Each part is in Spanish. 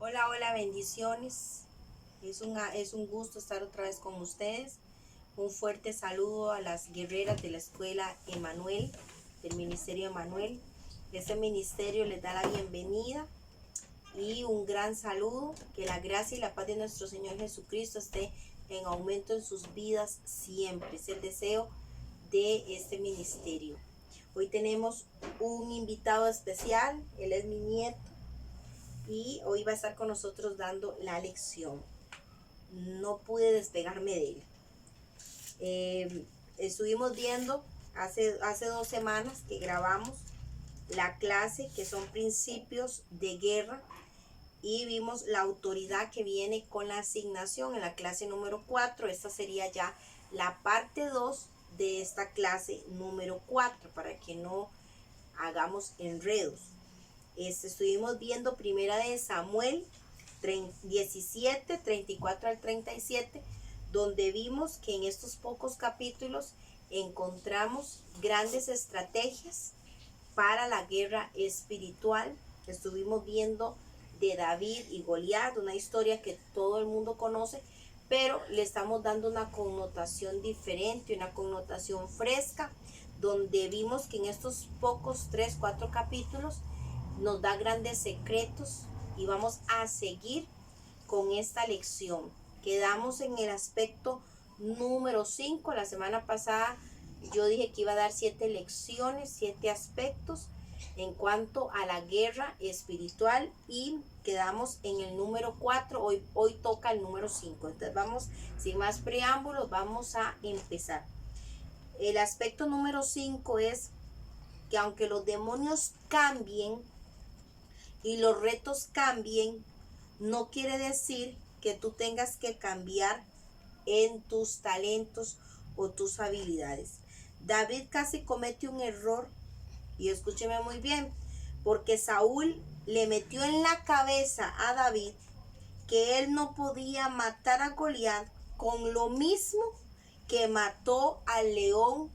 Hola, hola, bendiciones. Es un gusto estar otra vez con ustedes. Un fuerte saludo a las guerreras de la escuela Emanuel, del Ministerio Emanuel. Este ministerio les da la bienvenida y un gran saludo. Que la gracia y la paz de nuestro Señor Jesucristo esté en aumento en sus vidas siempre. Es el deseo de este ministerio. Hoy tenemos un invitado especial. Él es mi nieto y hoy va a estar con nosotros dando la lección. No pude despegarme de él. Estuvimos viendo hace 2 semanas que grabamos la clase que son principios de guerra y vimos la autoridad que viene con la asignación en la clase número 4. Esta sería ya la parte 2 de esta clase número 4 para que no hagamos enredos. Estuvimos viendo primera de Samuel 17, 34 al 37, donde vimos que en estos pocos capítulos encontramos grandes estrategias para la guerra espiritual. Estuvimos viendo de David y Goliat, una historia que todo el mundo conoce, pero le estamos dando una connotación diferente, una connotación fresca, donde vimos que en estos pocos 3, 4 capítulos nos da grandes secretos y vamos a seguir con esta lección. Quedamos en el aspecto número 5. La semana pasada yo dije que iba a dar 7 lecciones, 7 aspectos en cuanto a la guerra espiritual y quedamos en el número 4. Hoy toca el número 5. Entonces vamos, sin más preámbulos, vamos a empezar. El aspecto número 5 es que aunque los demonios cambien y los retos cambien, no quiere decir que tú tengas que cambiar en tus talentos o tus habilidades. David casi comete un error, y escúcheme muy bien, porque Saúl le metió en la cabeza a David que él no podía matar a Goliat con lo mismo que mató al león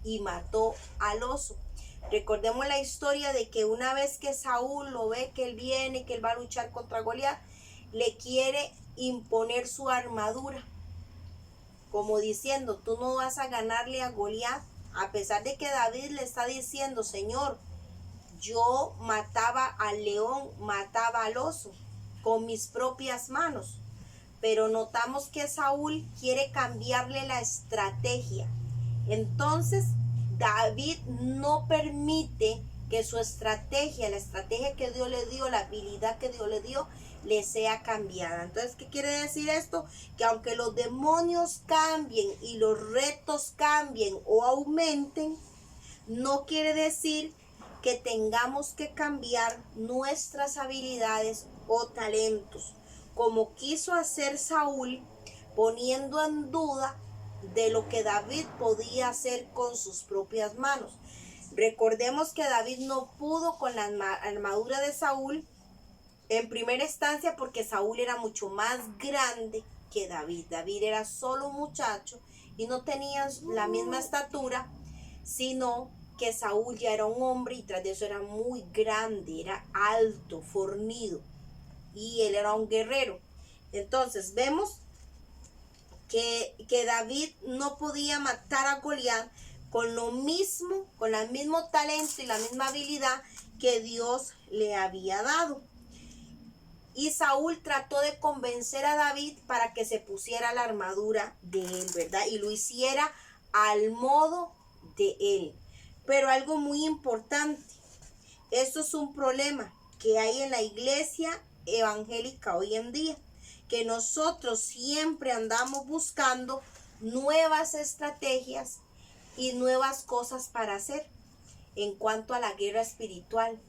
y mató al oso. Recordemos la historia de que una vez que Saúl lo ve que él viene, que él va a luchar contra Goliat, le quiere imponer su armadura, como diciendo, tú no vas a ganarle a Goliat, a pesar de que David le está diciendo, Señor, yo mataba al león, mataba al oso con mis propias manos. Pero notamos que Saúl quiere cambiarle la estrategia. Entonces David no permite que su estrategia, la estrategia que Dios le dio, la habilidad que Dios le dio, le sea cambiada. Entonces, ¿qué quiere decir esto? Que aunque los demonios cambien y los retos cambien o aumenten, no quiere decir que tengamos que cambiar nuestras habilidades o talentos, como quiso hacer Saúl, poniendo en duda de lo que David podía hacer con sus propias manos. Recordemos que David no pudo con la armadura de Saúl en primera instancia porque Saúl era mucho más grande que David. David era solo un muchacho y no tenía la misma estatura, sino que Saúl ya era un hombre y tras de eso era muy grande, era alto, fornido y él era un guerrero. Entonces vemos que David no podía matar a Goliat con lo mismo, con el mismo talento y la misma habilidad que Dios le había dado. Y Saúl trató de convencer a David para que se pusiera la armadura de él, ¿verdad? Y lo hiciera al modo de él. Pero algo muy importante, esto es un problema que hay en la iglesia evangélica hoy en día, que nosotros siempre andamos buscando nuevas estrategias y nuevas cosas para hacer en cuanto a la guerra espiritual,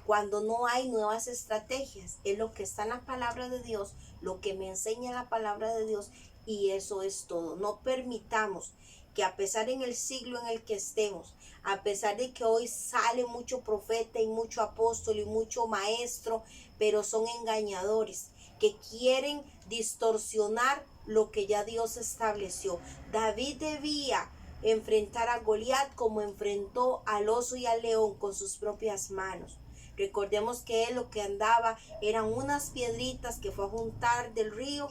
cuando no hay nuevas estrategias. Es lo que está en la palabra de Dios, lo que me enseña la palabra de Dios, y eso es todo. No permitamos que a pesar en el siglo en el que estemos, a pesar de que hoy sale mucho profeta y mucho apóstol y mucho maestro, pero son engañadores, que quieren distorsionar lo que ya Dios estableció. David debía enfrentar a Goliat como enfrentó al oso y al león con sus propias manos. Recordemos que él lo que andaba eran unas piedritas que fue a juntar del río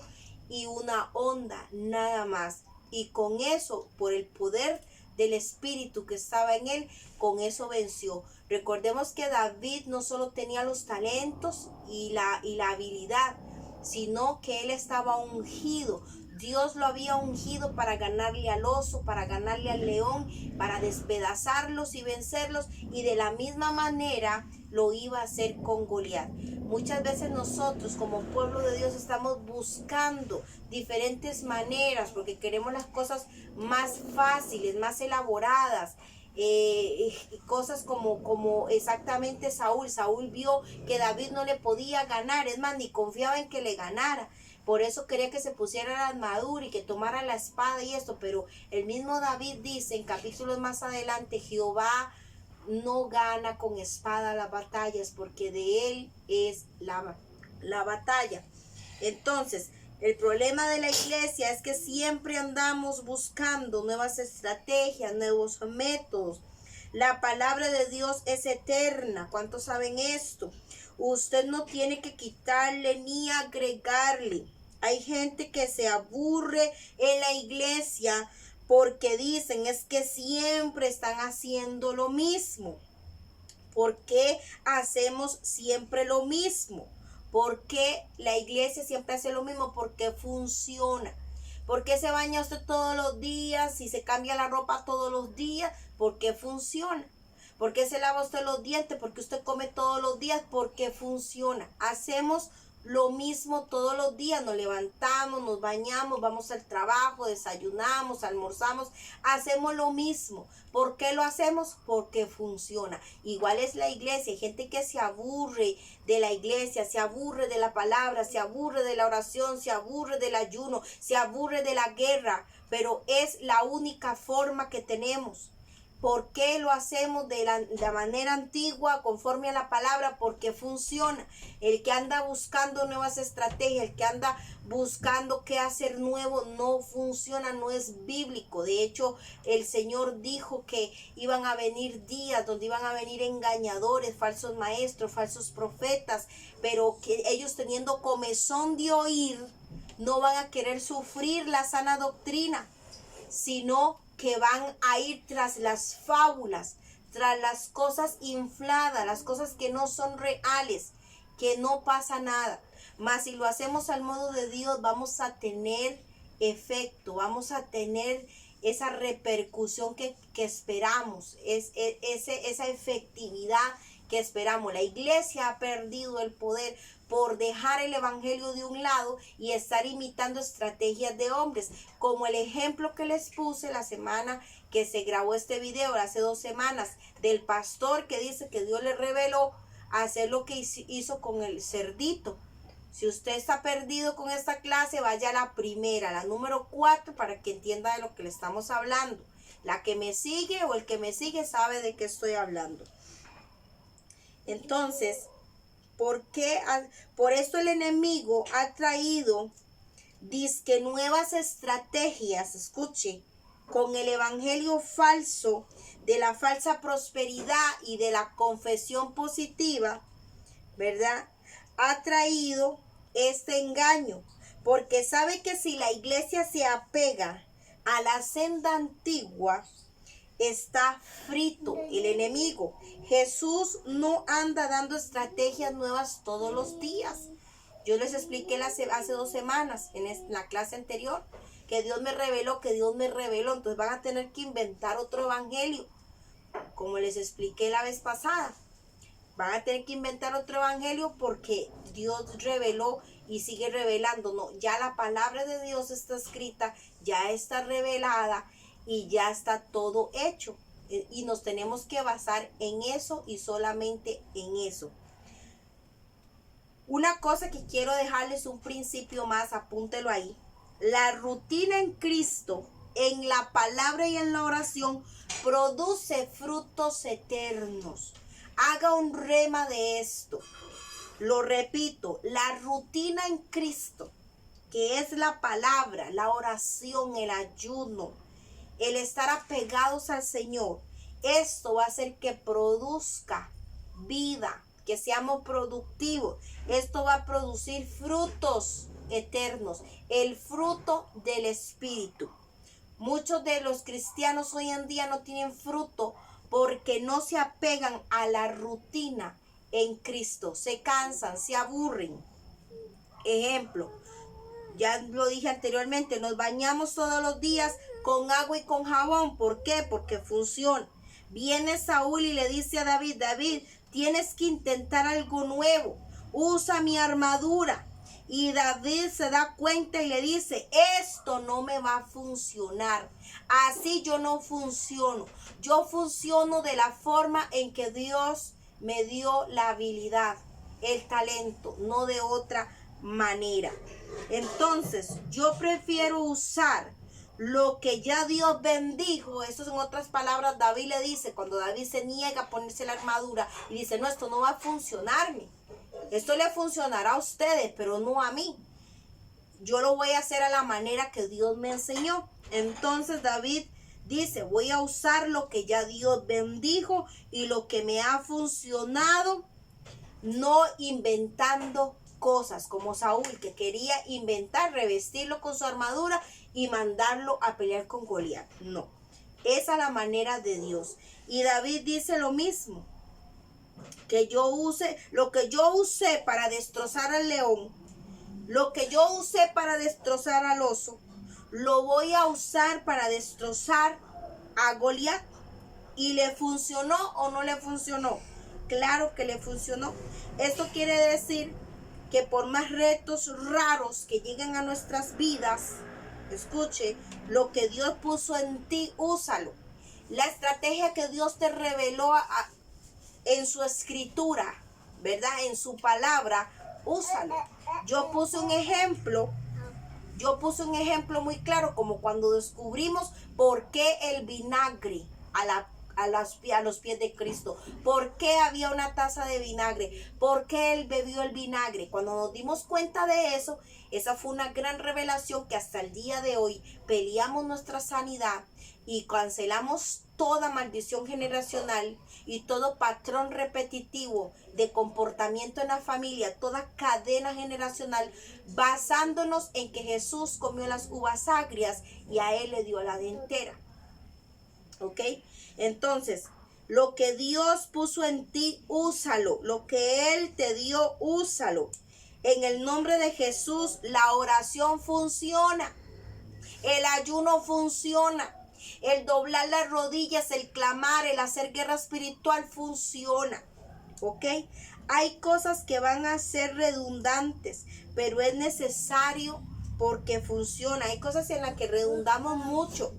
y una onda, nada más. Y con eso, por el poder del espíritu que estaba en él, con eso venció. Recordemos que David no solo tenía los talentos y la habilidad, sino que él estaba ungido. Dios lo había ungido para ganarle al oso, para ganarle al león, para despedazarlos y vencerlos, y de la misma manera lo iba a hacer con Goliat. Muchas veces nosotros como pueblo de Dios estamos buscando diferentes maneras porque queremos las cosas más fáciles, más elaboradas. Cosas como exactamente Saúl vio que David no le podía ganar, es más, ni confiaba en que le ganara. Por eso quería que se pusiera la armadura y que tomara la espada y esto, pero el mismo David dice en capítulos más adelante, Jehová no gana con espada las batallas, porque de él es la batalla. Entonces, el problema de la iglesia es que siempre andamos buscando nuevas estrategias, nuevos métodos. La palabra de Dios es eterna. ¿Cuántos saben esto? Usted no tiene que quitarle ni agregarle. Hay gente que se aburre en la iglesia porque dicen es que siempre están haciendo lo mismo. ¿Por qué hacemos siempre lo mismo? ¿Por qué la iglesia siempre hace lo mismo? Porque funciona. ¿Por qué se baña usted todos los días y se cambia la ropa todos los días? Porque funciona. ¿Por qué se lava usted los dientes? Porque usted come todos los días. Porque funciona. Hacemos lo mismo todos los días, nos levantamos, nos bañamos, vamos al trabajo, desayunamos, almorzamos, hacemos lo mismo. ¿Por qué lo hacemos? Porque funciona. Igual es la iglesia, hay gente que se aburre de la iglesia, se aburre de la palabra, se aburre de la oración, se aburre del ayuno, se aburre de la guerra, pero es la única forma que tenemos. ¿Por qué lo hacemos de la manera antigua, conforme a la palabra? Porque funciona. El que anda buscando nuevas estrategias, el que anda buscando qué hacer nuevo, no funciona, no es bíblico. De hecho, el Señor dijo que iban a venir días donde iban a venir engañadores, falsos maestros, falsos profetas, pero que ellos teniendo comezón de oír, no van a querer sufrir la sana doctrina, sino que van a ir tras las fábulas, tras las cosas infladas, las cosas que no son reales, que no pasa nada. Mas si lo hacemos al modo de Dios, vamos a tener efecto, vamos a tener esa repercusión que esperamos, esa efectividad que esperamos. La iglesia ha perdido el poder por dejar el evangelio de un lado y estar imitando estrategias de hombres, como el ejemplo que les puse la semana que se grabó este video, hace 2 semanas, del pastor que dice que Dios le reveló hacer lo que hizo con el cerdito. Si usted está perdido con esta clase, vaya a la primera, la número 4, para que entienda de lo que le estamos hablando. La que me sigue o el que me sigue sabe de qué estoy hablando. Entonces, por esto el enemigo ha traído dizque nuevas estrategias, escuche, con el evangelio falso de la falsa prosperidad y de la confesión positiva, ¿verdad? Ha traído este engaño, porque sabe que si la iglesia se apega a la senda antigua, está frito el enemigo. Jesús no anda dando estrategias nuevas todos los días. Yo les expliqué hace 2 semanas en la clase anterior que Dios me reveló. Entonces van a tener que inventar otro evangelio, como les expliqué la vez pasada. Van a tener que inventar otro evangelio porque Dios reveló y sigue revelando. No, ya la palabra de Dios está escrita, ya está revelada y ya está todo hecho. Y nos tenemos que basar en eso y solamente en eso. Una cosa que quiero dejarles, un principio más, apúntelo ahí. La rutina en Cristo, en la palabra y en la oración, produce frutos eternos. Haga un rema de esto. Lo repito, la rutina en Cristo, que es la palabra, la oración, el ayuno, el estar apegados al Señor, esto va a hacer que produzca vida, que seamos productivos. Esto va a producir frutos eternos, el fruto del Espíritu. Muchos de los cristianos hoy en día no tienen fruto porque no se apegan a la rutina en Cristo. Se cansan, se aburren. Ejemplo, ya lo dije anteriormente, nos bañamos todos los días con agua y con jabón. ¿Por qué? Porque funciona. Viene Saúl y le dice a David, David, tienes que intentar algo nuevo. Usa mi armadura. Y David se da cuenta y le dice, esto no me va a funcionar. Así yo no funciono. Yo funciono de la forma en que Dios me dio la habilidad, el talento, no de otra manera. Entonces, yo prefiero usar lo que ya Dios bendijo. Eso en otras palabras, David le dice, cuando David se niega a ponerse la armadura y dice, no, esto no va a funcionarme. Esto le funcionará a ustedes, pero no a mí. Yo lo voy a hacer a la manera que Dios me enseñó. Entonces David dice, voy a usar lo que ya Dios bendijo y lo que me ha funcionado, no inventando cosas como Saúl, que quería inventar, revestirlo con su armadura y mandarlo a pelear con Goliat. No, esa es la manera de Dios. Y David dice lo mismo, que yo use, lo que yo usé para destrozar al león, lo que yo usé para destrozar al oso, lo voy a usar para destrozar a Goliat. ¿Y le funcionó o no le funcionó? Claro que le funcionó. Esto quiere decir que por más retos raros que lleguen a nuestras vidas, escuche, lo que Dios puso en ti, úsalo. La estrategia que Dios te reveló en su escritura, ¿verdad? En su palabra, úsalo. Yo puse un ejemplo muy claro, como cuando descubrimos por qué el vinagre a los pies de Cristo. ¿Por qué había una taza de vinagre? ¿Por qué él bebió el vinagre? Cuando nos dimos cuenta de eso, esa fue una gran revelación que hasta el día de hoy peleamos nuestra sanidad y cancelamos toda maldición generacional y todo patrón repetitivo de comportamiento en la familia, toda cadena generacional, basándonos en que Jesús comió las uvas agrias y a él le dio la dentera. ¿Ok? Entonces, lo que Dios puso en ti, úsalo. Lo que Él te dio, úsalo. En el nombre de Jesús, la oración funciona. El ayuno funciona. El doblar las rodillas, el clamar, el hacer guerra espiritual funciona. ¿Ok? Hay cosas que van a ser redundantes, pero es necesario porque funciona. Hay cosas en las que redundamos mucho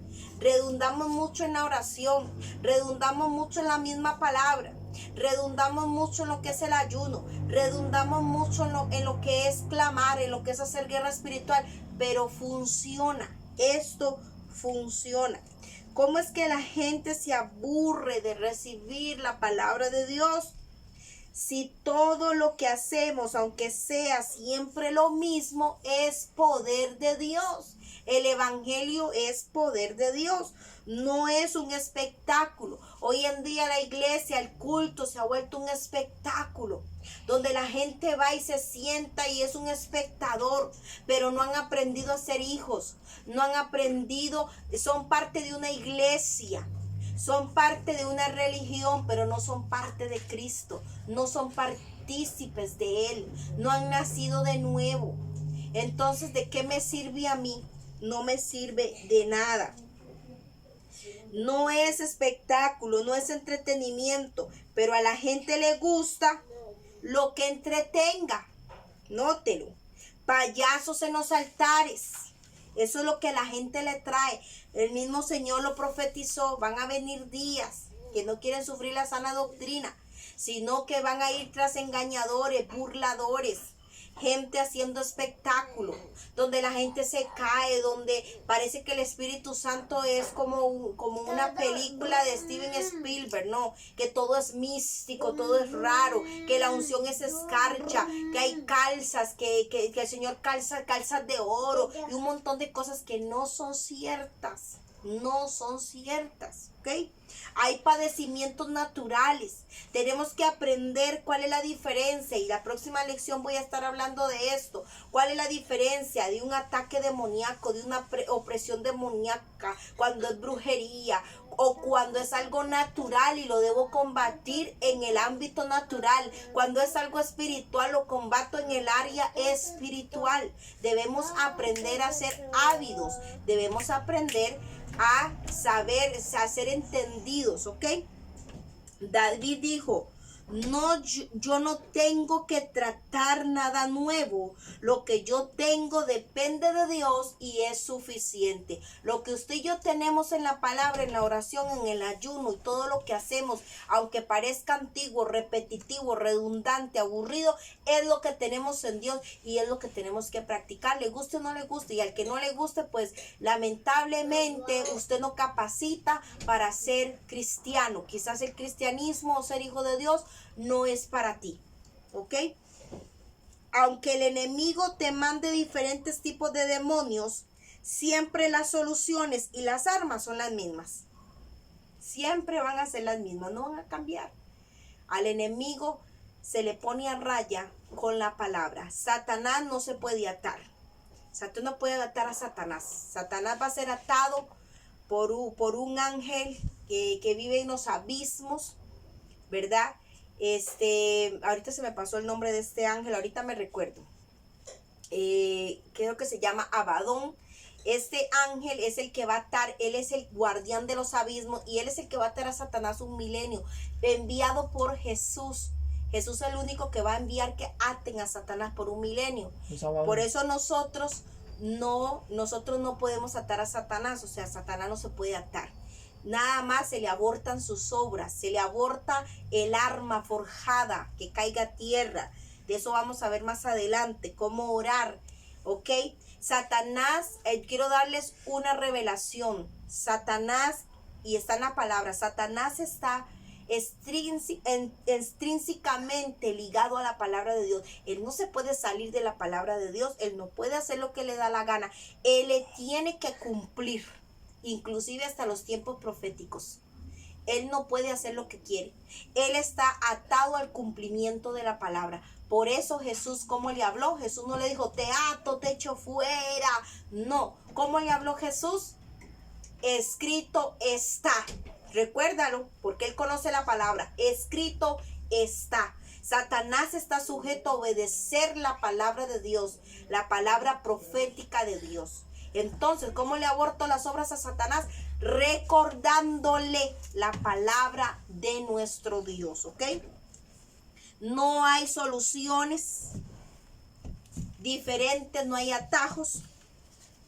en la oración, redundamos mucho en la misma palabra, redundamos mucho en lo que es el ayuno, redundamos mucho en lo que es clamar, en lo que es hacer guerra espiritual, pero funciona. Esto funciona. ¿Cómo es que la gente se aburre de recibir la palabra de Dios? Si todo lo que hacemos, aunque sea siempre lo mismo, es poder de Dios. El evangelio es poder de Dios, no es un espectáculo. Hoy en día la iglesia, el culto se ha vuelto un espectáculo, donde la gente va y se sienta y es un espectador, pero no han aprendido a ser hijos, no han aprendido, son parte de una iglesia. Son parte de una religión, pero no son parte de Cristo. No son partícipes de Él. No han nacido de nuevo. Entonces, ¿de qué me sirve a mí? No me sirve de nada. No es espectáculo, no es entretenimiento, pero a la gente le gusta lo que entretenga. Nótelo. Payasos en los altares. Eso es lo que la gente le trae. El mismo Señor lo profetizó. Van a venir días que no quieren sufrir la sana doctrina, sino que van a ir tras engañadores, burladores, gente haciendo espectáculo, donde la gente se cae, donde parece que el Espíritu Santo es como una película de Steven Spielberg, no, que todo es místico, todo es raro, que la unción es escarcha, que hay calzas, que el Señor calzas de oro y un montón de cosas que no son ciertas. no son ciertas, ¿ok? Hay padecimientos naturales. Tenemos que aprender cuál es la diferencia, y la próxima lección voy a estar hablando de esto. ¿Cuál es la diferencia de un ataque demoníaco, de una opresión demoníaca, cuando es brujería o cuando es algo natural y lo debo combatir en el ámbito natural? Cuando es algo espiritual, lo combato en el área espiritual. Debemos aprender a ser ávidos, debemos aprender a saber, a ser entendidos, ¿ok? David dijo, no, yo no tengo que tratar nada nuevo. Lo que yo tengo depende de Dios y es suficiente. Lo que usted y yo tenemos en la palabra, en la oración, en el ayuno y todo lo que hacemos, aunque parezca antiguo, repetitivo, redundante, aburrido, es lo que tenemos en Dios y es lo que tenemos que practicar, le guste o no le guste. Y al que no le guste, pues lamentablemente usted no capacita para ser cristiano. Quizás el cristianismo o ser hijo de Dios no es para ti, ¿ok? Aunque el enemigo te mande diferentes tipos de demonios, siempre las soluciones y las armas son las mismas. Siempre van a ser las mismas, no van a cambiar. Al enemigo se le pone a raya con la palabra. Satanás no se puede atar. Satanás no puede atar a Satanás. Satanás va a ser atado por un ángel que vive en los abismos, ¿verdad? Ahorita se me pasó el nombre de este ángel, ahorita me recuerdo. Creo que se llama Abadón. Este ángel es el que va a atar, él es el guardián de los abismos y él es el que va a atar a Satanás un milenio, enviado por Jesús. Jesús es el único que va a enviar que aten a Satanás por un milenio. Por eso nosotros no podemos atar a Satanás, o sea, Satanás no se puede atar. Nada más se le abortan sus obras, se le aborta el arma forjada que caiga a tierra. De eso vamos a ver más adelante, cómo orar, ¿ok? Satanás, quiero darles una revelación. Satanás, y está en la palabra, Satanás está extrínsecamente ligado a la palabra de Dios. Él no se puede salir de la palabra de Dios, él no puede hacer lo que le da la gana, él le tiene que cumplir, inclusive hasta los tiempos proféticos. Él no puede hacer lo que quiere. Él está atado al cumplimiento de la palabra. Por eso Jesús, ¿cómo le habló? Jesús no le dijo, te ato, te echo fuera. No. ¿Cómo le habló Jesús? Escrito está. Recuérdalo, porque él conoce la palabra. Escrito está. Satanás está sujeto a obedecer la palabra de Dios, la palabra profética de Dios. Entonces, ¿cómo le aborto las obras a Satanás? Recordándole la palabra de nuestro Dios, ¿ok? No hay soluciones diferentes, no hay atajos.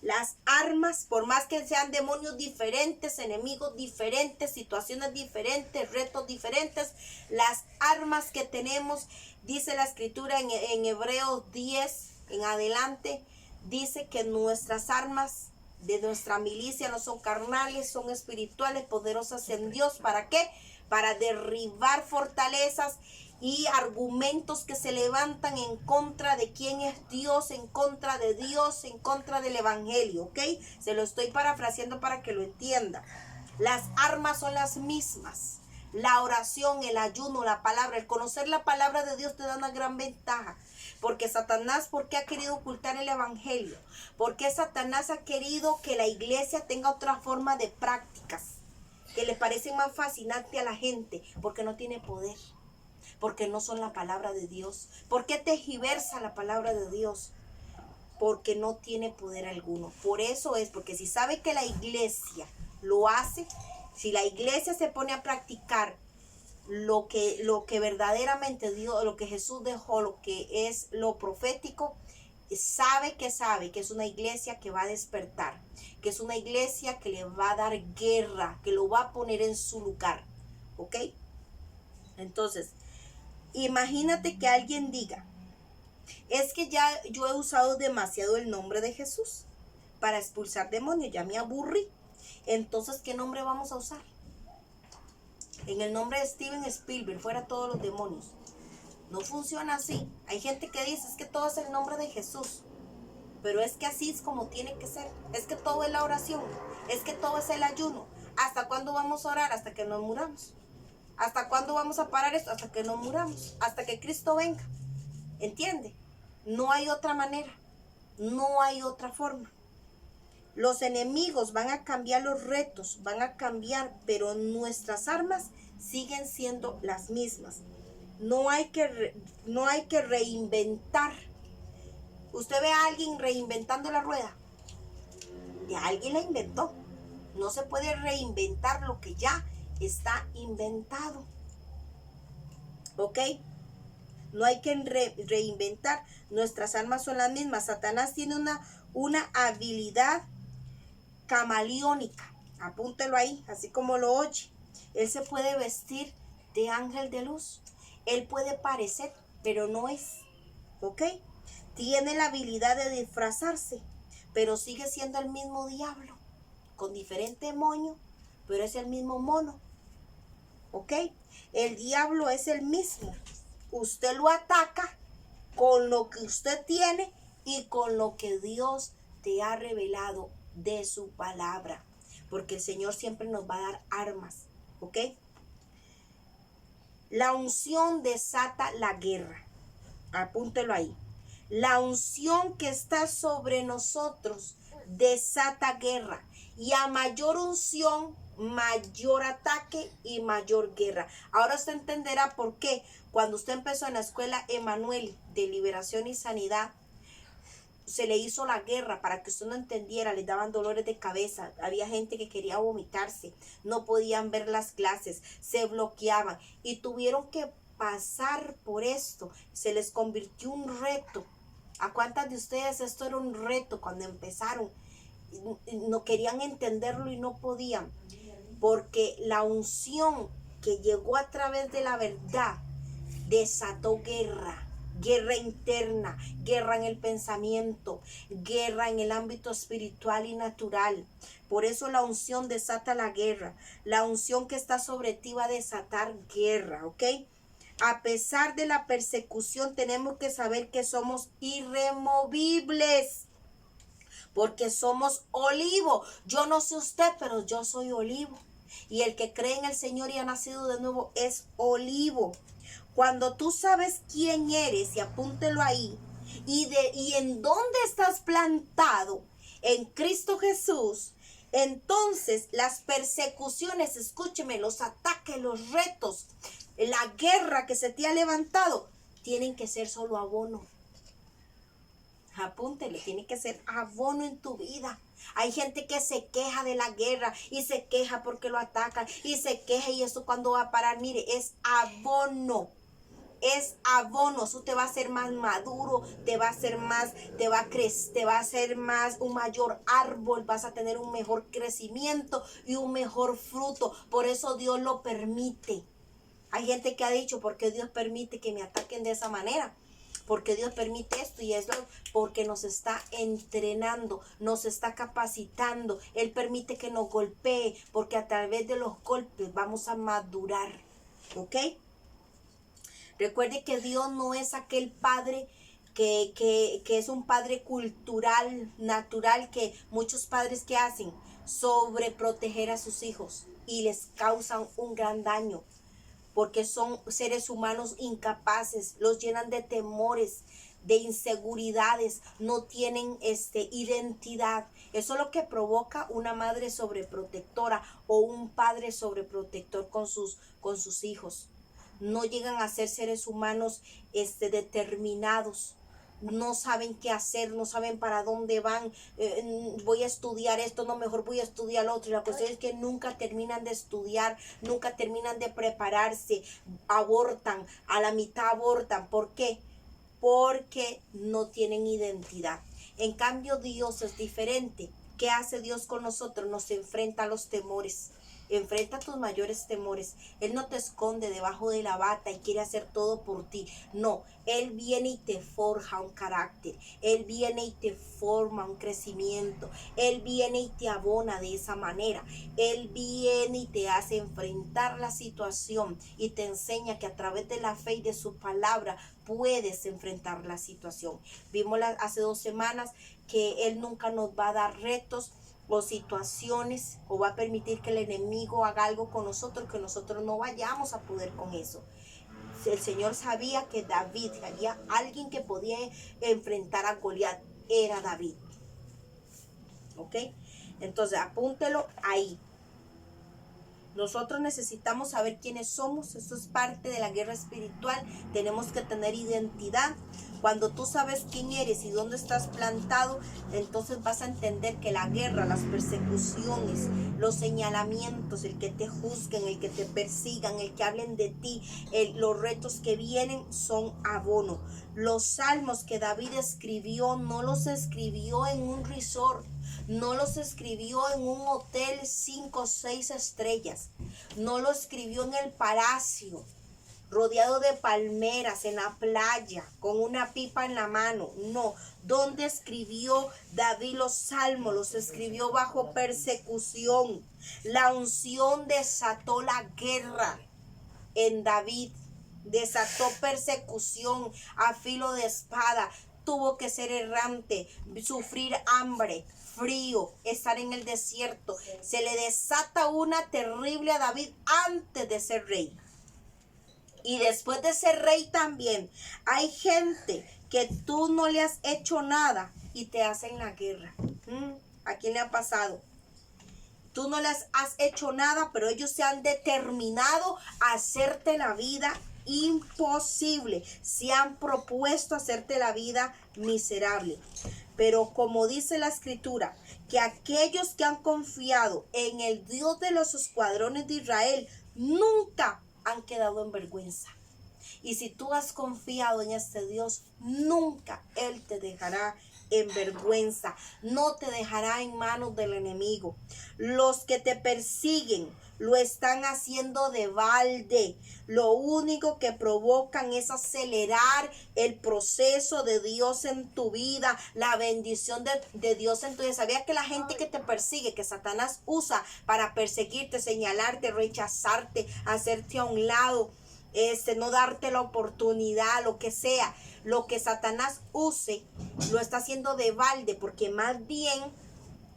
Las armas, por más que sean demonios diferentes, enemigos diferentes, situaciones diferentes, retos diferentes, las armas que tenemos, dice la escritura en Hebreos 10 en adelante, dice que nuestras armas de nuestra milicia no son carnales, son espirituales, poderosas en Dios. ¿Para qué? Para derribar fortalezas y argumentos que se levantan en contra de quién es Dios, en contra de Dios, en contra del evangelio, ¿ok? Se lo estoy parafraseando para que lo entienda. Las armas son las mismas. La oración, el ayuno, la palabra, el conocer la palabra de Dios te da una gran ventaja. Porque Satanás, ¿por qué ha querido ocultar el evangelio? Porque Satanás ha querido que la iglesia tenga otra forma de prácticas que le parecen más fascinantes a la gente, porque no tiene poder, porque no son la palabra de Dios. ¿Por qué tergiversa la palabra de Dios? Porque no tiene poder alguno. Por eso es, porque si sabe que la iglesia lo hace, si la iglesia se pone a practicar lo que verdaderamente Dios, lo que Jesús dejó, lo que es lo profético, sabe que es una iglesia que va a despertar, que es una iglesia que le va a dar guerra, que lo va a poner en su lugar, ¿ok? Entonces, imagínate que alguien diga, es que ya yo he usado demasiado el nombre de Jesús para expulsar demonios, ya me aburrí. Entonces, ¿qué nombre vamos a usar? En el nombre de Steven Spielberg, fuera todos los demonios. No funciona así. Hay gente que dice, es que todo es el nombre de Jesús. pero es que así es como tiene que ser. Es que todo es la oración, es que todo es el ayuno. ¿Hasta cuándo vamos a orar? Hasta que nos muramos. ¿Hasta cuándo vamos a parar esto? Hasta que nos muramos, hasta que Cristo venga. ¿Entiende? No hay otra manera, no hay otra forma. Los enemigos van a cambiar, los retos van a cambiar, pero nuestras armas siguen siendo las mismas. No hay que reinventar. Usted ve a alguien reinventando la rueda. Ya alguien la inventó. No se puede reinventar lo que ya está inventado. ¿Ok? No hay que reinventar. Nuestras armas son las mismas. Satanás tiene una habilidad camaleónica. Apúntelo ahí, así como lo oye. Él se puede vestir de ángel de luz. Él puede parecer, pero no es. ¿Ok? Tiene la habilidad de disfrazarse, pero sigue siendo el mismo diablo, con diferente moño, pero es el mismo mono. ¿Ok? El diablo es el mismo. Usted lo ataca con lo que usted tiene y con lo que Dios te ha revelado de su palabra, porque el Señor siempre nos va a dar armas. ¿Ok? La unción desata la guerra. Apúntelo ahí. La unción que está sobre nosotros desata guerra. Y a mayor unción, mayor ataque y mayor guerra. Ahora usted entenderá por qué cuando usted empezó en la escuela Emanuel de Liberación y Sanidad, se le hizo la guerra para que usted no entendiera, le daban dolores de cabeza, había gente que quería vomitarse, no podían ver las clases, se bloqueaban y tuvieron que pasar por esto, se les convirtió un reto. ¿A cuántas de ustedes esto era un reto cuando empezaron? No querían entenderlo y no podían, porque la unción que llegó a través de la verdad desató guerra. Guerra interna, guerra en el pensamiento, guerra en el ámbito espiritual y natural. Por eso la unción desata la guerra. La unción que está sobre ti va a desatar guerra, ¿ok? A pesar de la persecución, tenemos que saber que somos irremovibles, porque somos olivo. Yo no sé usted, pero yo soy olivo. Y el que cree en el Señor y ha nacido de nuevo es olivo. Cuando tú sabes quién eres, y apúntelo ahí, y en dónde estás plantado, en Cristo Jesús, entonces las persecuciones, escúcheme, los ataques, los retos, la guerra que se te ha levantado, tienen que ser solo abono. Apúntele, tiene que ser abono en tu vida. Hay gente que se queja de la guerra y se queja porque lo atacan y se queja y eso cuando va a parar, mire, es abono. Es abono, eso te va a hacer más maduro, te va a hacer más, te va a hacer más un mayor árbol, vas a tener un mejor crecimiento y un mejor fruto. Por eso Dios lo permite. Hay gente que ha dicho, ¿por qué Dios permite que me ataquen de esa manera? Porque Dios permite esto y eso porque nos está entrenando, nos está capacitando. Él permite que nos golpee porque a través de los golpes vamos a madurar. ¿Ok? Recuerde que Dios no es aquel padre que es un padre cultural, natural, que muchos padres que hacen, sobreproteger a sus hijos y les causan un gran daño, porque son seres humanos incapaces, los llenan de temores, de inseguridades, no tienen identidad. Eso es lo que provoca una madre sobreprotectora o un padre sobreprotector con sus hijos. No llegan a ser seres humanos determinados. No saben qué hacer, no saben para dónde van. Voy a estudiar esto, no, mejor voy a estudiar lo otro. Y la cuestión es que nunca terminan de estudiar, nunca terminan de prepararse, abortan, a la mitad abortan. ¿Por qué? Porque no tienen identidad. En cambio, Dios es diferente. ¿Qué hace Dios con nosotros? Nos enfrenta a los temores. Enfrenta tus mayores temores. Él no te esconde debajo de la bata y quiere hacer todo por ti. No, Él viene y te forja un carácter. Él viene y te forma un crecimiento. Él viene y te abona de esa manera. Él viene y te hace enfrentar la situación y te enseña que a través de la fe y de su palabra puedes enfrentar la situación. Vimos hace 2 semanas que Él nunca nos va a dar retos o situaciones o va a permitir que el enemigo haga algo con nosotros que nosotros no vayamos a poder con eso. El Señor sabía que David, había alguien que podía enfrentar a Goliat, era David. ¿Ok? Entonces apúntelo ahí. Nosotros necesitamos saber quiénes somos. Esto es parte de la guerra espiritual. Tenemos que tener identidad. Cuando tú sabes quién eres y dónde estás plantado, entonces vas a entender que la guerra, las persecuciones, los señalamientos, el que te juzguen, el que te persigan, el que hablen de ti, los retos que vienen son abono. Los salmos que David escribió, no los escribió en un resort. No los escribió en un hotel 5 o 6 estrellas. No lo escribió en el palacio, rodeado de palmeras, en la playa, con una pipa en la mano. No. ¿Dónde escribió David los salmos? Los escribió bajo persecución. La unción desató la guerra en David. Desató persecución a filo de espada. Tuvo que ser errante, sufrir hambre, frío, estar en el desierto. Se le desata una terrible a David antes de ser rey. Y después de ser rey también. Hay gente que tú no le has hecho nada y te hacen la guerra. ¿A quién le ha pasado? Tú no les has hecho nada, pero ellos se han determinado a hacerte la vida imposible. Se han propuesto hacerte la vida miserable. Pero como dice la escritura, que aquellos que han confiado en el Dios de los escuadrones de Israel nunca han quedado en vergüenza. Y si tú has confiado en este Dios, nunca Él te dejará en vergüenza, no te dejará en manos del enemigo. Los que te persiguen lo están haciendo de balde. Lo único que provocan es acelerar el proceso de Dios en tu vida, la bendición de Dios en tu vida. ¿Sabías que la gente que te persigue, que Satanás usa para perseguirte, señalarte, rechazarte, hacerte a un lado, no darte la oportunidad, lo que sea, lo que Satanás use, lo está haciendo de balde, porque más bien,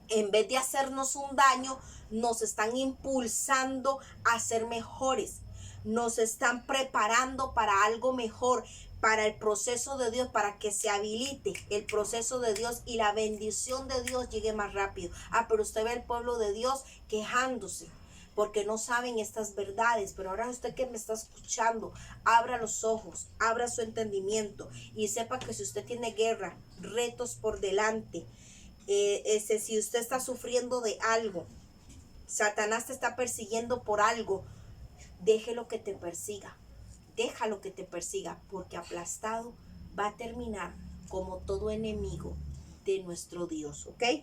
en vez de hacernos un daño, nos están impulsando a ser mejores, nos están preparando para algo mejor, para el proceso de Dios, para que se habilite el proceso de Dios y la bendición de Dios llegue más rápido. Pero usted ve el pueblo de Dios quejándose, porque no saben estas verdades. Pero ahora usted que me está escuchando, abra los ojos, abra su entendimiento y sepa que si usted tiene guerra, retos por delante, si usted está sufriendo de algo, Satanás te está persiguiendo por algo, déjalo que te persiga, déjalo que te persiga, porque aplastado va a terminar como todo enemigo de nuestro Dios, ¿ok?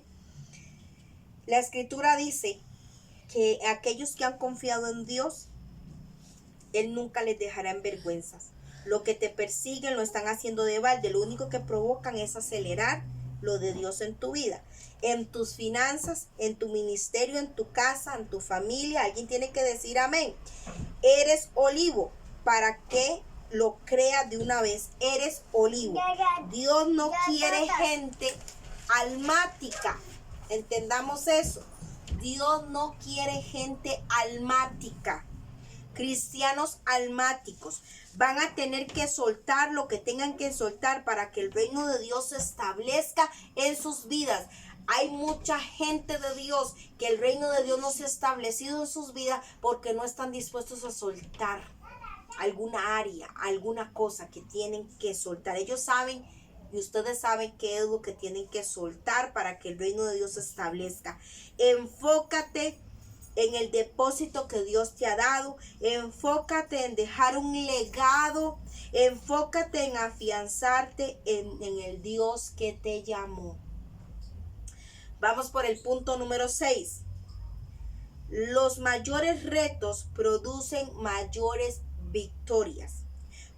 La escritura dice que aquellos que han confiado en Dios, Él nunca les dejará en vergüenzas. Lo que te persiguen lo están haciendo de balde. Lo único que provocan es acelerar lo de Dios en tu vida, en tus finanzas, en tu ministerio, en tu casa, en tu familia. Alguien tiene que decir amén. Eres olivo, para que lo creas de una vez. Eres olivo. Dios no quiere gente almática. Entendamos eso. Dios no quiere gente almática. Cristianos almáticos van a tener que soltar lo que tengan que soltar para que el reino de Dios se establezca en sus vidas. Hay mucha gente de Dios que el reino de Dios no se ha establecido en sus vidas porque no están dispuestos a soltar alguna área, alguna cosa que tienen que soltar. Ellos saben y ustedes saben qué es lo que tienen que soltar para que el reino de Dios se establezca. Enfócate en el depósito que Dios te ha dado. Enfócate en dejar un legado. Enfócate en afianzarte en el Dios que te llamó. Vamos por el punto número 6. Los mayores retos producen mayores victorias.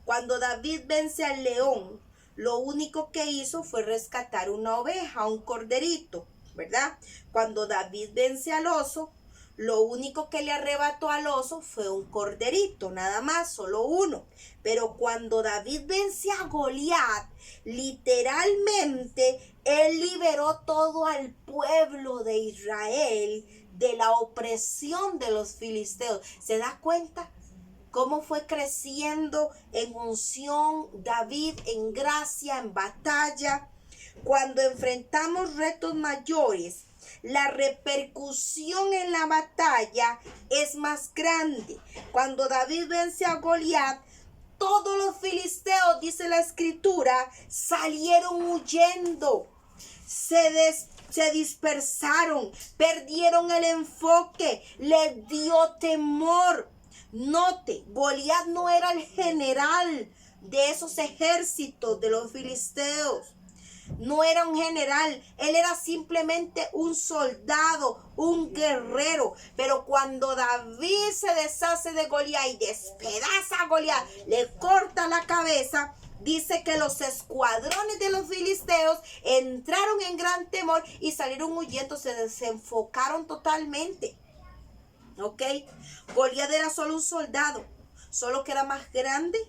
Cuando David vence al león, lo único que hizo fue rescatar una oveja, un corderito, ¿verdad? Cuando David vence al oso, lo único que le arrebató al oso fue un corderito, nada más, solo uno. Pero cuando David vence a Goliat, literalmente él liberó todo al pueblo de Israel de la opresión de los filisteos. ¿Se da cuenta cómo fue creciendo en unción David, en gracia, en batalla? Cuando enfrentamos retos mayores, la repercusión en la batalla es más grande. Cuando David vence a Goliat, todos los filisteos, dice la escritura, salieron huyendo. Se dispersaron, perdieron el enfoque, les dio temor. Note, Goliat no era el general de esos ejércitos de los filisteos. No era un general, él era simplemente un soldado, un guerrero. Pero cuando David se deshace de Goliat y despedaza a Goliat, le corta la cabeza, dice que los escuadrones de los filisteos entraron en gran temor y salieron huyendo, se desenfocaron totalmente. ¿Ok? Goliat era solo un soldado, solo que era más grande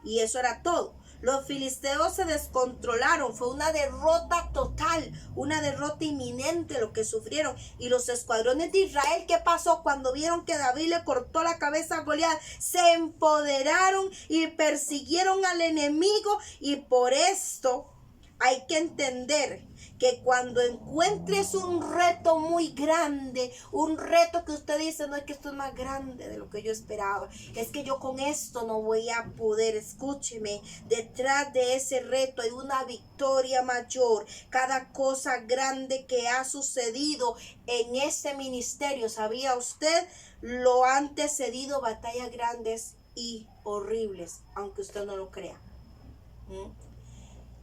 y eso era todo. Los filisteos se descontrolaron, fue una derrota total, una derrota inminente lo que sufrieron. Y los escuadrones de Israel, ¿qué pasó? Cuando vieron que David le cortó la cabeza a Goliat, se empoderaron y persiguieron al enemigo. Y por esto hay que entender que cuando encuentres un reto muy grande, un reto que usted dice, no, es que esto es más grande de lo que yo esperaba, es que yo con esto no voy a poder, escúcheme, detrás de ese reto hay una victoria mayor. Cada cosa grande que ha sucedido en este ministerio, ¿sabía usted? Lo han antecedido batallas grandes y horribles, aunque usted no lo crea.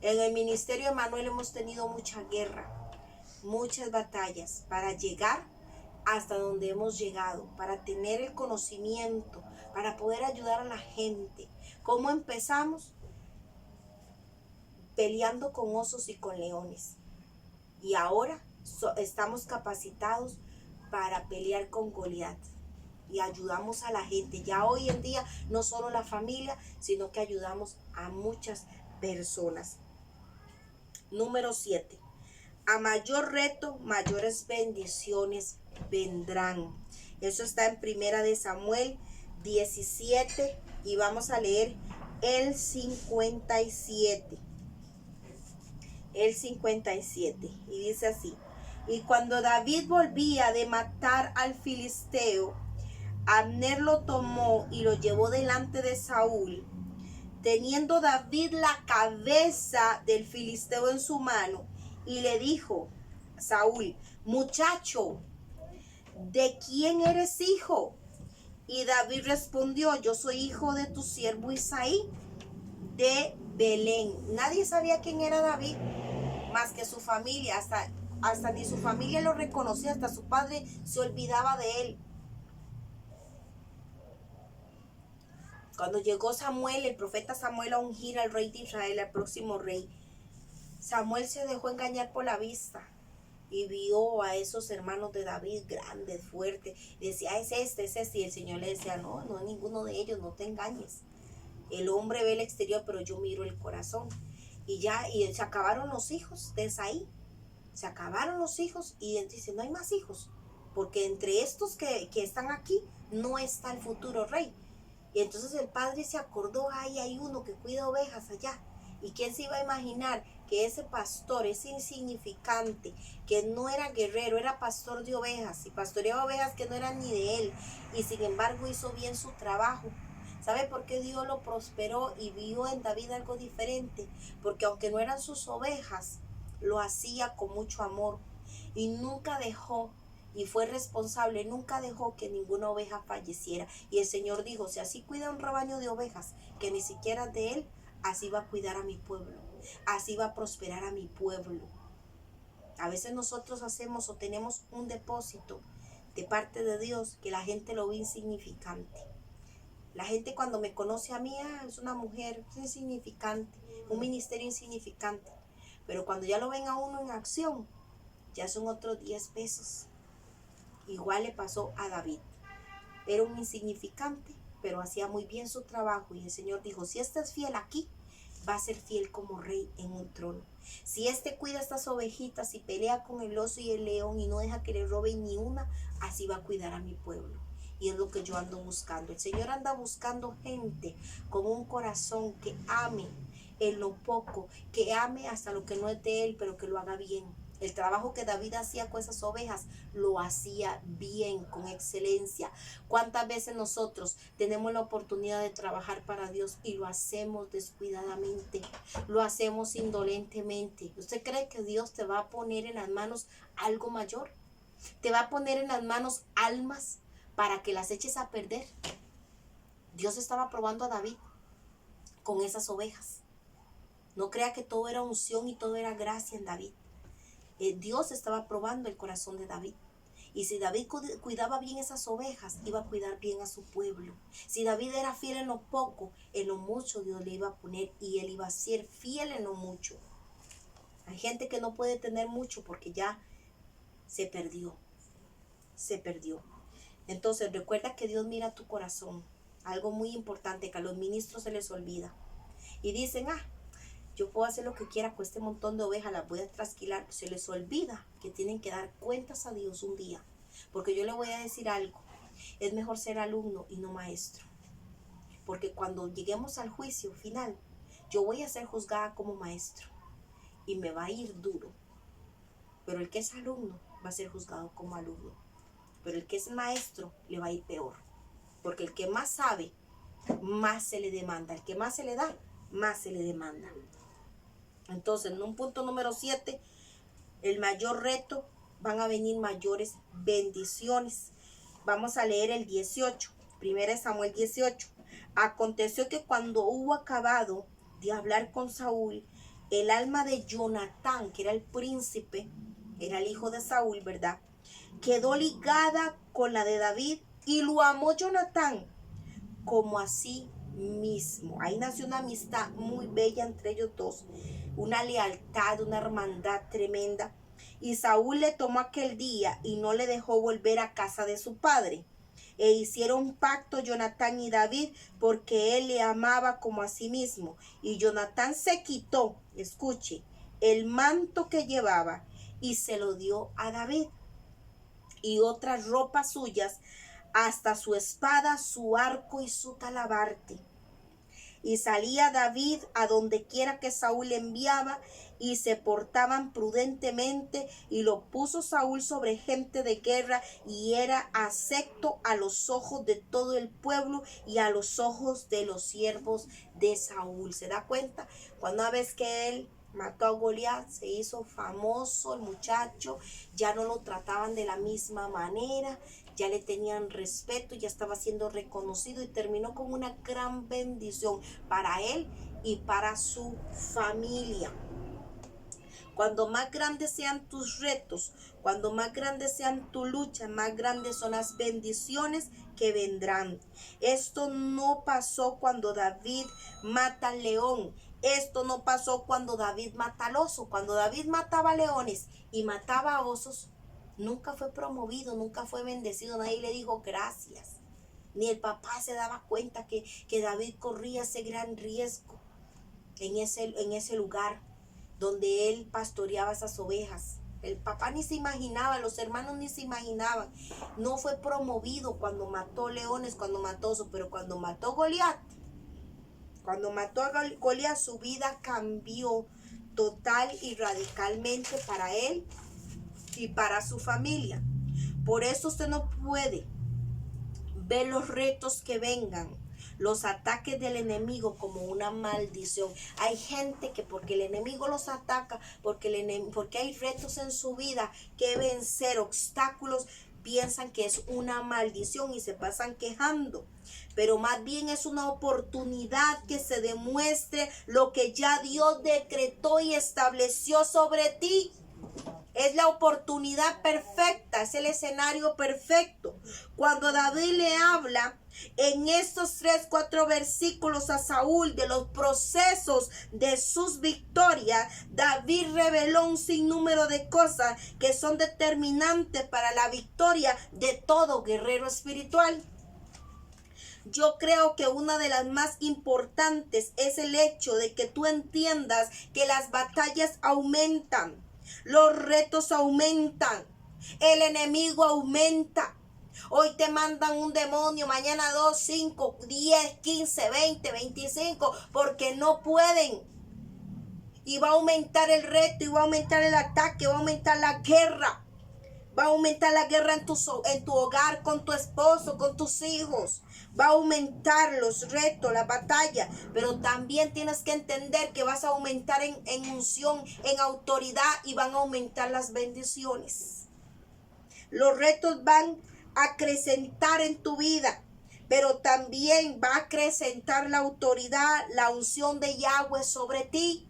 En el ministerio de Manuel hemos tenido mucha guerra, muchas batallas para llegar hasta donde hemos llegado, para tener el conocimiento, para poder ayudar a la gente. ¿Cómo empezamos? Peleando con osos y con leones. Y ahora estamos capacitados para pelear con Goliat. Y ayudamos a la gente. Ya hoy en día no solo la familia, sino que ayudamos a muchas personas. Número 7. A mayor reto, mayores bendiciones vendrán. Eso está en Primera de Samuel 17 y vamos a leer el 57. El 57 y dice así: y cuando David volvía de matar al filisteo, Abner lo tomó y lo llevó delante de Saúl. Teniendo David la cabeza del filisteo en su mano, y le dijo Saúl: muchacho, ¿de quién eres hijo? Y David respondió: yo soy hijo de tu siervo Isaí de Belén. Nadie sabía quién era David más que su familia, hasta ni su familia lo reconocía, hasta su padre se olvidaba de él. Cuando llegó Samuel, el profeta Samuel, a ungir al rey de Israel, al próximo rey, Samuel se dejó engañar por la vista y vio a esos hermanos de David grandes, fuertes, y decía: es este, y el Señor le decía: no, no es ninguno de ellos, no te engañes. El hombre ve el exterior, pero yo miro el corazón. Y se acabaron los hijos de Esaí, se acabaron los hijos, y él dice: no hay más hijos, porque entre estos que están aquí no está el futuro rey. Y entonces el padre se acordó: ay, hay uno que cuida ovejas allá. ¿Y quién se iba a imaginar que ese pastor, ese insignificante, que no era guerrero, era pastor de ovejas, y pastoreaba ovejas que no eran ni de él, y sin embargo hizo bien su trabajo? ¿Sabe por qué Dios lo prosperó y vio en David algo diferente? Porque aunque no eran sus ovejas, lo hacía con mucho amor y nunca dejó, y fue responsable, nunca dejó que ninguna oveja falleciera. Y el Señor dijo: si así cuida un rebaño de ovejas que ni siquiera es de él, así va a cuidar a mi pueblo, así va a prosperar a mi pueblo. A veces nosotros hacemos o tenemos un depósito de parte de Dios que la gente lo ve insignificante. La gente cuando me conoce a mí, es una mujer insignificante, un ministerio insignificante. Pero cuando ya lo ven a uno en acción, ya son otros 10 pesos. Igual le pasó a David. Era un insignificante, pero hacía muy bien su trabajo. Y el Señor dijo, si este es fiel aquí, va a ser fiel como rey en un trono. Si este cuida estas ovejitas y pelea con el oso y el león y no deja que le roben ni una, así va a cuidar a mi pueblo. Y es lo que yo ando buscando. El Señor anda buscando gente con un corazón que ame en lo poco, que ame hasta lo que no es de él, pero que lo haga bien. El trabajo que David hacía con esas ovejas, lo hacía bien, con excelencia. ¿Cuántas veces nosotros tenemos la oportunidad de trabajar para Dios y lo hacemos descuidadamente? Lo hacemos indolentemente. ¿Usted cree que Dios te va a poner en las manos algo mayor? ¿Te va a poner en las manos almas para que las eches a perder? Dios estaba probando a David con esas ovejas. No crea que todo era unción y todo era gracia en David. Dios estaba probando el corazón de David. Y si David cuidaba bien esas ovejas, iba a cuidar bien a su pueblo. Si David era fiel en lo poco, en lo mucho Dios le iba a poner y él iba a ser fiel en lo mucho. Hay gente que no puede tener mucho porque ya se perdió. Se perdió. Entonces recuerda que Dios mira tu corazón. Algo muy importante que a los ministros se les olvida. Y dicen, yo puedo hacer lo que quiera con este montón de ovejas, las voy a trasquilar. Se les olvida que tienen que dar cuentas a Dios un día. Porque yo le voy a decir algo. Es mejor ser alumno y no maestro. Porque cuando lleguemos al juicio final, yo voy a ser juzgada como maestro. Y me va a ir duro. Pero el que es alumno va a ser juzgado como alumno. Pero el que es maestro le va a ir peor. Porque el que más sabe, más se le demanda. El que más se le da, más se le demanda. Entonces, en un punto número 7, el mayor reto, van a venir mayores bendiciones. Vamos a leer el 18, 1 Samuel 18. Aconteció que cuando hubo acabado de hablar con Saúl, el alma de Jonatán, que era el príncipe, era el hijo de Saúl, ¿verdad?, quedó ligada con la de David y lo amó Jonatán como a sí mismo. Ahí nació una amistad muy bella entre ellos dos, una lealtad, una hermandad tremenda. Y Saúl le tomó aquel día y no le dejó volver a casa de su padre. E hicieron pacto Jonatán y David porque él le amaba como a sí mismo. Y Jonatán se quitó, escuche, el manto que llevaba y se lo dio a David. Y otras ropas suyas, hasta su espada, su arco y su talabarte. Y salía David a donde quiera que Saúl le enviaba, y se portaban prudentemente, y lo puso Saúl sobre gente de guerra, y era acepto a los ojos de todo el pueblo y a los ojos de los siervos de Saúl. ¿Se da cuenta? Cuando una vez que él mató a Goliat, se hizo famoso el muchacho, ya no lo trataban de la misma manera, ya le tenían respeto, ya estaba siendo reconocido y terminó con una gran bendición para él y para su familia. Cuando más grandes sean tus retos, cuando más grandes sean tu lucha, más grandes son las bendiciones que vendrán. Esto no pasó cuando David mata al león. Esto no pasó cuando David mata al oso. Cuando David mataba leones y mataba a osos, nunca fue promovido, nunca fue bendecido. Nadie le dijo gracias. Ni el papá se daba cuenta que David corría ese gran riesgo en ese lugar donde él pastoreaba esas ovejas. El papá ni se imaginaba, los hermanos ni se imaginaban. No fue promovido cuando mató leones, cuando mató osos, pero cuando mató a Goliat, su vida cambió total y radicalmente para él y para su familia. Por eso usted no puede ver los retos que vengan, los ataques del enemigo como una maldición. Hay gente que porque el enemigo los ataca, porque hay retos en su vida que vencer, obstáculos, piensan que es una maldición y se pasan quejando. Pero más bien es una oportunidad que se demuestre lo que ya Dios decretó y estableció sobre ti. Es la oportunidad perfecta, es el escenario perfecto. Cuando David le habla en estos 3-4 versículos a Saúl de los procesos de sus victorias, David reveló un sinnúmero de cosas que son determinantes para la victoria de todo guerrero espiritual. Yo creo que una de las más importantes es el hecho de que tú entiendas que las batallas aumentan, los retos aumentan, el enemigo aumenta. Hoy te mandan un demonio, mañana 2, 5, 10, 15, 20, 25, porque no pueden. Y va a aumentar el reto, y va a aumentar el ataque, va a aumentar la guerra. Va a aumentar la guerra en tu hogar, con tu esposo, con tus hijos. Va a aumentar los retos, la batalla. Pero también tienes que entender que vas a aumentar en unción, en autoridad, y van a aumentar las bendiciones. Los retos van a acrecentar en tu vida, pero también va a acrecentar la autoridad, la unción de Yahweh sobre ti.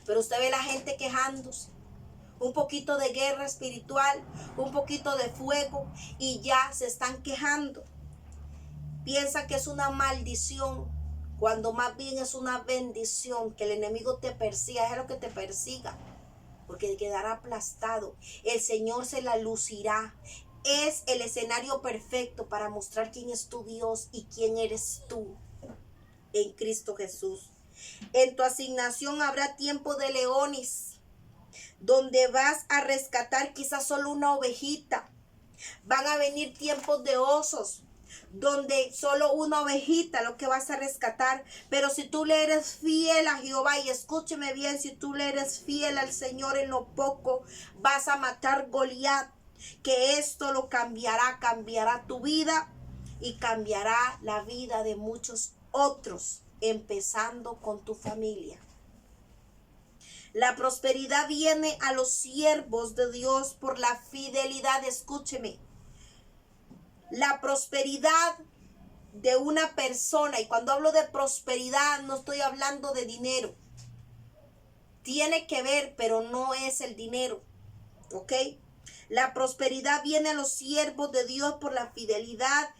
Pero usted ve la gente quejándose. Un poquito de guerra espiritual, un poquito de fuego, y ya se están quejando. Piensa que es una maldición, cuando más bien es una bendición. Que el enemigo te persiga, es lo que te persiga, porque quedará aplastado. El Señor se la lucirá. Es el escenario perfecto para mostrar quién es tu Dios y quién eres tú en Cristo Jesús. En tu asignación habrá tiempo de leones, donde vas a rescatar quizás solo una ovejita. Van a venir tiempos de osos, donde solo una ovejita lo que vas a rescatar. Pero si tú le eres fiel a Jehová, y escúcheme bien, si tú le eres fiel al Señor en lo poco, vas a matar Goliat. Que esto lo cambiará tu vida y cambiará la vida de muchos otros, empezando con tu familia. La prosperidad viene a los siervos de Dios por la fidelidad. Escúcheme. La prosperidad de una persona, y cuando hablo de prosperidad no estoy hablando de dinero. Tiene que ver, pero no es el dinero. ¿Ok? La prosperidad viene a los siervos de Dios por la fidelidad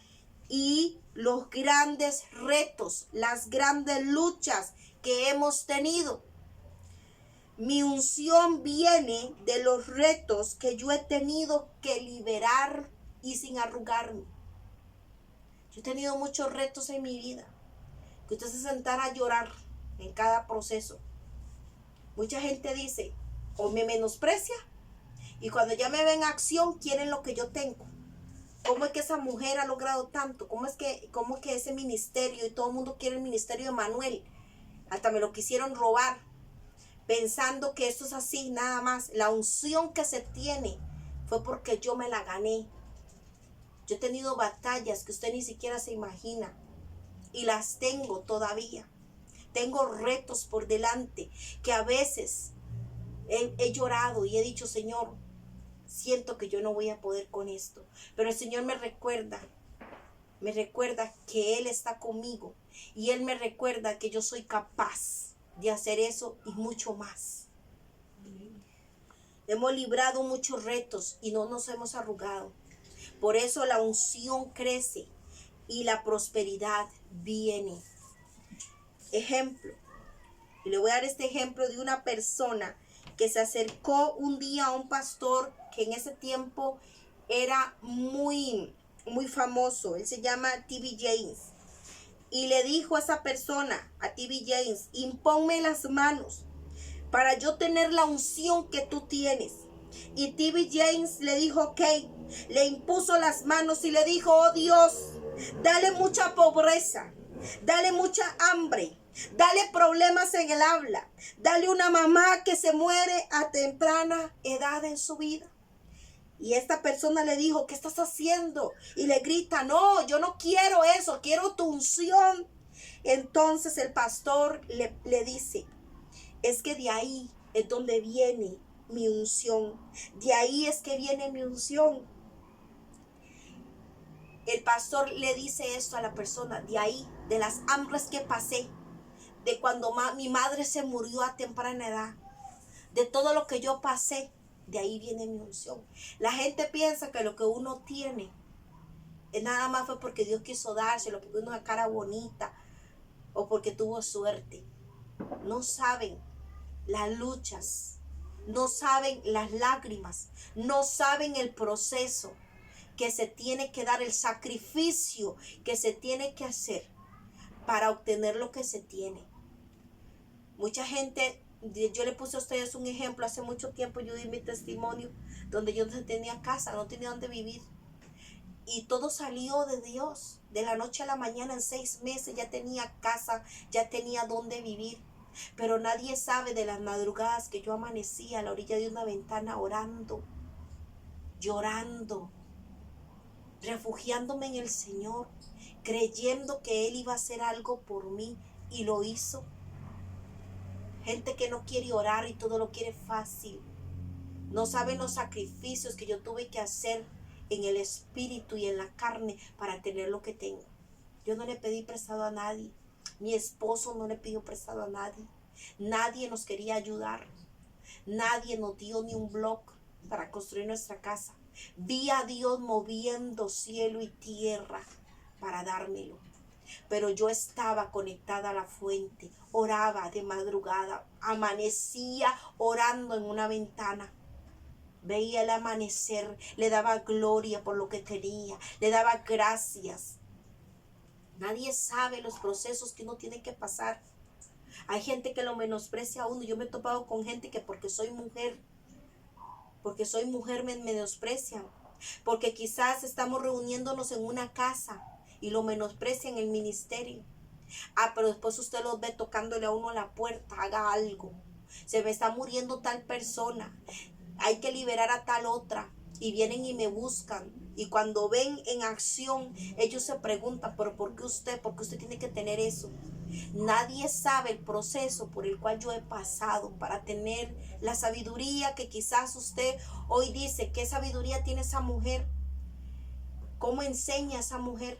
y los grandes retos, las grandes luchas que hemos tenido. Mi unción viene de los retos que yo he tenido que liberar y sin arrugarme. Yo he tenido muchos retos en mi vida, que usted se sentara a llorar en cada proceso. Mucha gente dice, o me menosprecia, y cuando ya me ven en acción quieren lo que yo tengo. ¿Cómo es que esa mujer ha logrado tanto? ¿Cómo es que ese ministerio, y todo el mundo quiere el ministerio de Manuel? Hasta me lo quisieron robar, pensando que esto es así, nada más. La unción que se tiene fue porque yo me la gané. Yo he tenido batallas que usted ni siquiera se imagina, y las tengo todavía. Tengo retos por delante que a veces he llorado y he dicho, Señor, siento que yo no voy a poder con esto. Pero el Señor me recuerda que Él está conmigo, y Él me recuerda que yo soy capaz de hacer eso y mucho más. Hemos librado muchos retos y no nos hemos arrugado. Por eso la unción crece y la prosperidad viene. Ejemplo. Y le voy a dar este ejemplo de una persona que se acercó un día a un pastor que en ese tiempo era muy famoso. Él se llama T.B. James. Y le dijo a esa persona, a T.B. James, impónme las manos para yo tener la unción que tú tienes. Y T.B. James le dijo, ok. Le impuso las manos y le dijo, oh Dios, dale mucha pobreza, dale mucha hambre, dale problemas en el habla, dale una mamá que se muere a temprana edad en su vida. Y esta persona le dijo, ¿qué estás haciendo? Y le grita, no, yo no quiero eso, quiero tu unción. Entonces el pastor le dice, es que de ahí es donde viene mi unción. De ahí es que viene mi unción. El pastor le dice esto a la persona, de ahí, de las hambres que pasé, de cuando mi madre se murió a temprana edad, de todo lo que yo pasé, de ahí viene mi unción. La gente piensa que lo que uno tiene nada más fue porque Dios quiso dárselo, porque uno una cara bonita o porque tuvo suerte. No saben las luchas, no saben las lágrimas, no saben el proceso que se tiene que dar, el sacrificio que se tiene que hacer para obtener lo que se tiene. Mucha gente, yo le puse a ustedes un ejemplo, hace mucho tiempo yo di mi testimonio, donde yo no tenía casa, no tenía dónde vivir. Y todo salió de Dios. De la noche a la mañana, en 6 meses, ya tenía casa, ya tenía dónde vivir. Pero nadie sabe de las madrugadas que yo amanecía a la orilla de una ventana orando, llorando, refugiándome en el Señor, creyendo que Él iba a hacer algo por mí, y lo hizo. Gente que no quiere orar y todo lo quiere fácil. No saben los sacrificios que yo tuve que hacer en el espíritu y en la carne para tener lo que tengo. Yo no le pedí prestado a nadie. Mi esposo no le pidió prestado a nadie. Nadie nos quería ayudar. Nadie nos dio ni un bloque para construir nuestra casa. Vi a Dios moviendo cielo y tierra para dármelo. Pero yo estaba conectada a la fuente. Oraba de madrugada. Amanecía orando en una ventana. Veía el amanecer, le daba gloria por lo que tenía, le daba gracias. Nadie sabe los procesos que uno tiene que pasar. Hay gente que lo menosprecia a uno. Yo me he topado con gente que porque soy mujer me menosprecian. Porque quizás estamos reuniéndonos en una casa y lo menosprecian en el ministerio. Pero después usted los ve tocándole a uno a la puerta, haga algo. Se me está muriendo tal persona. Hay que liberar a tal otra. Y vienen y me buscan. Y cuando ven en acción, ellos se preguntan, ¿pero por qué usted? ¿Por qué usted tiene que tener eso? Nadie sabe el proceso por el cual yo he pasado para tener la sabiduría que quizás usted hoy dice. ¿Qué sabiduría tiene esa mujer? ¿Cómo enseña a esa mujer?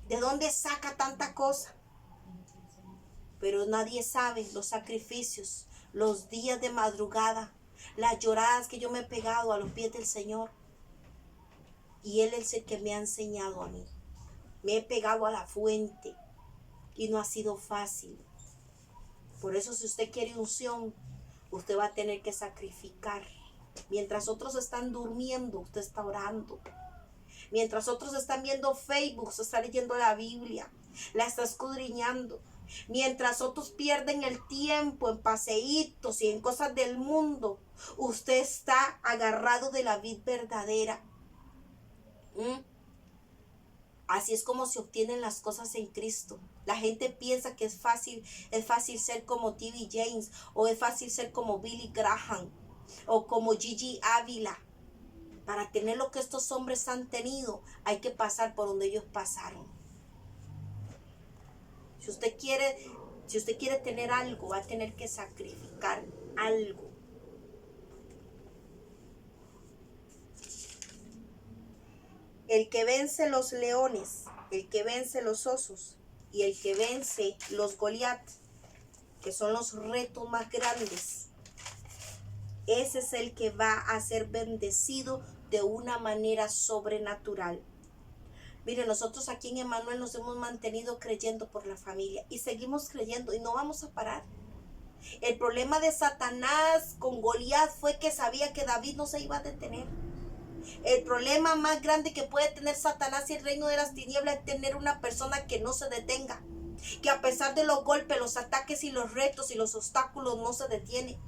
¿De dónde saca tanta cosa? Pero nadie sabe los sacrificios, los días de madrugada, las lloradas que yo me he pegado a los pies del Señor. Y Él es el que me ha enseñado a mí. Me he pegado a la fuente y no ha sido fácil. Por eso, si usted quiere unción, usted va a tener que sacrificar. Mientras otros están durmiendo, usted está orando. Mientras otros están viendo Facebook, usted está leyendo la Biblia, la está escudriñando. Mientras otros pierden el tiempo en paseitos y en cosas del mundo, usted está agarrado de la vid verdadera. Así es como se obtienen las cosas en Cristo. La gente piensa que es fácil ser como T.D. James, o es fácil ser como Billy Graham, o como Gigi Ávila. Para tener lo que estos hombres han tenido, hay que pasar por donde ellos pasaron. Si usted quiere tener algo, va a tener que sacrificar algo. El que vence los leones, el que vence los osos y el que vence los Goliat, que son los retos más grandes, ese es el que va a ser bendecido de una manera sobrenatural. Mire, nosotros aquí en Emmanuel nos hemos mantenido creyendo por la familia y seguimos creyendo y no vamos a parar. El problema de Satanás con Goliat fue que sabía que David no se iba a detener. El problema más grande que puede tener Satanás y el reino de las tinieblas es tener una persona que no se detenga, que a pesar de los golpes, los ataques y los retos y los obstáculos no se detiene.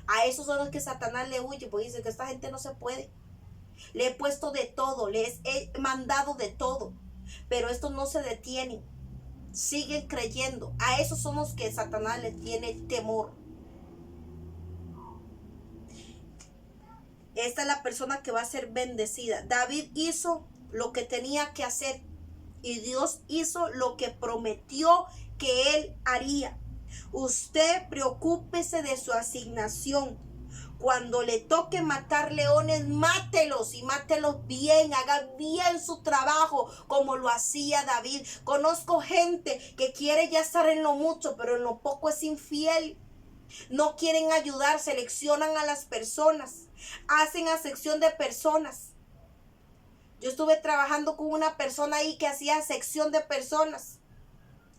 A esos son los que Satanás le huye, porque dice que esta gente no se puede. Le he puesto de todo, les he mandado de todo, pero estos no se detienen, siguen creyendo. A esos son los que Satanás les tiene temor. Esta es la persona que va a ser bendecida. David hizo lo que tenía que hacer y Dios hizo lo que prometió que él haría. Usted preocúpese de su asignación. Cuando le toque matar leones, mátelos y mátelos bien, haga bien su trabajo como lo hacía David. Conozco gente que quiere ya estar en lo mucho, pero en lo poco es infiel. No quieren ayudar, seleccionan a las personas, hacen acepción de personas. Yo estuve trabajando con una persona ahí que hacía acepción de personas.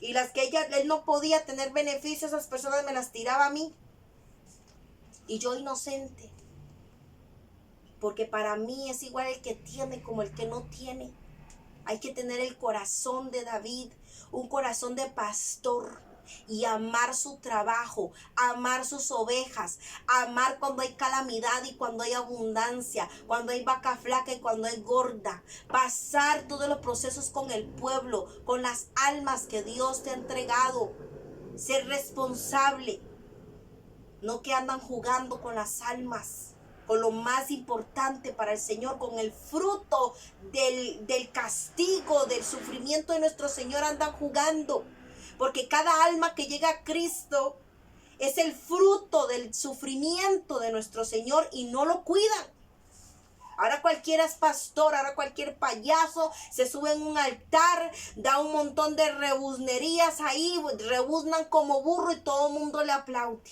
Y las que él no podía tener beneficios, esas personas me las tiraba a mí. Y yo inocente. Porque para mí es igual el que tiene como el que no tiene. Hay que tener el corazón de David, un corazón de pastor. Y amar su trabajo, amar sus ovejas, amar cuando hay calamidad y cuando hay abundancia, cuando hay vaca flaca y cuando hay gorda. Pasar todos los procesos con el pueblo, con las almas que Dios te ha entregado. Ser responsable, no que andan jugando con las almas, con lo más importante para el Señor, con el fruto del castigo, del sufrimiento de nuestro Señor andan jugando. Porque cada alma que llega a Cristo es el fruto del sufrimiento de nuestro Señor y no lo cuidan. Ahora cualquiera es pastor, ahora cualquier payaso se sube en un altar, da un montón de rebuznerías ahí, rebuznan como burro y todo el mundo le aplaude.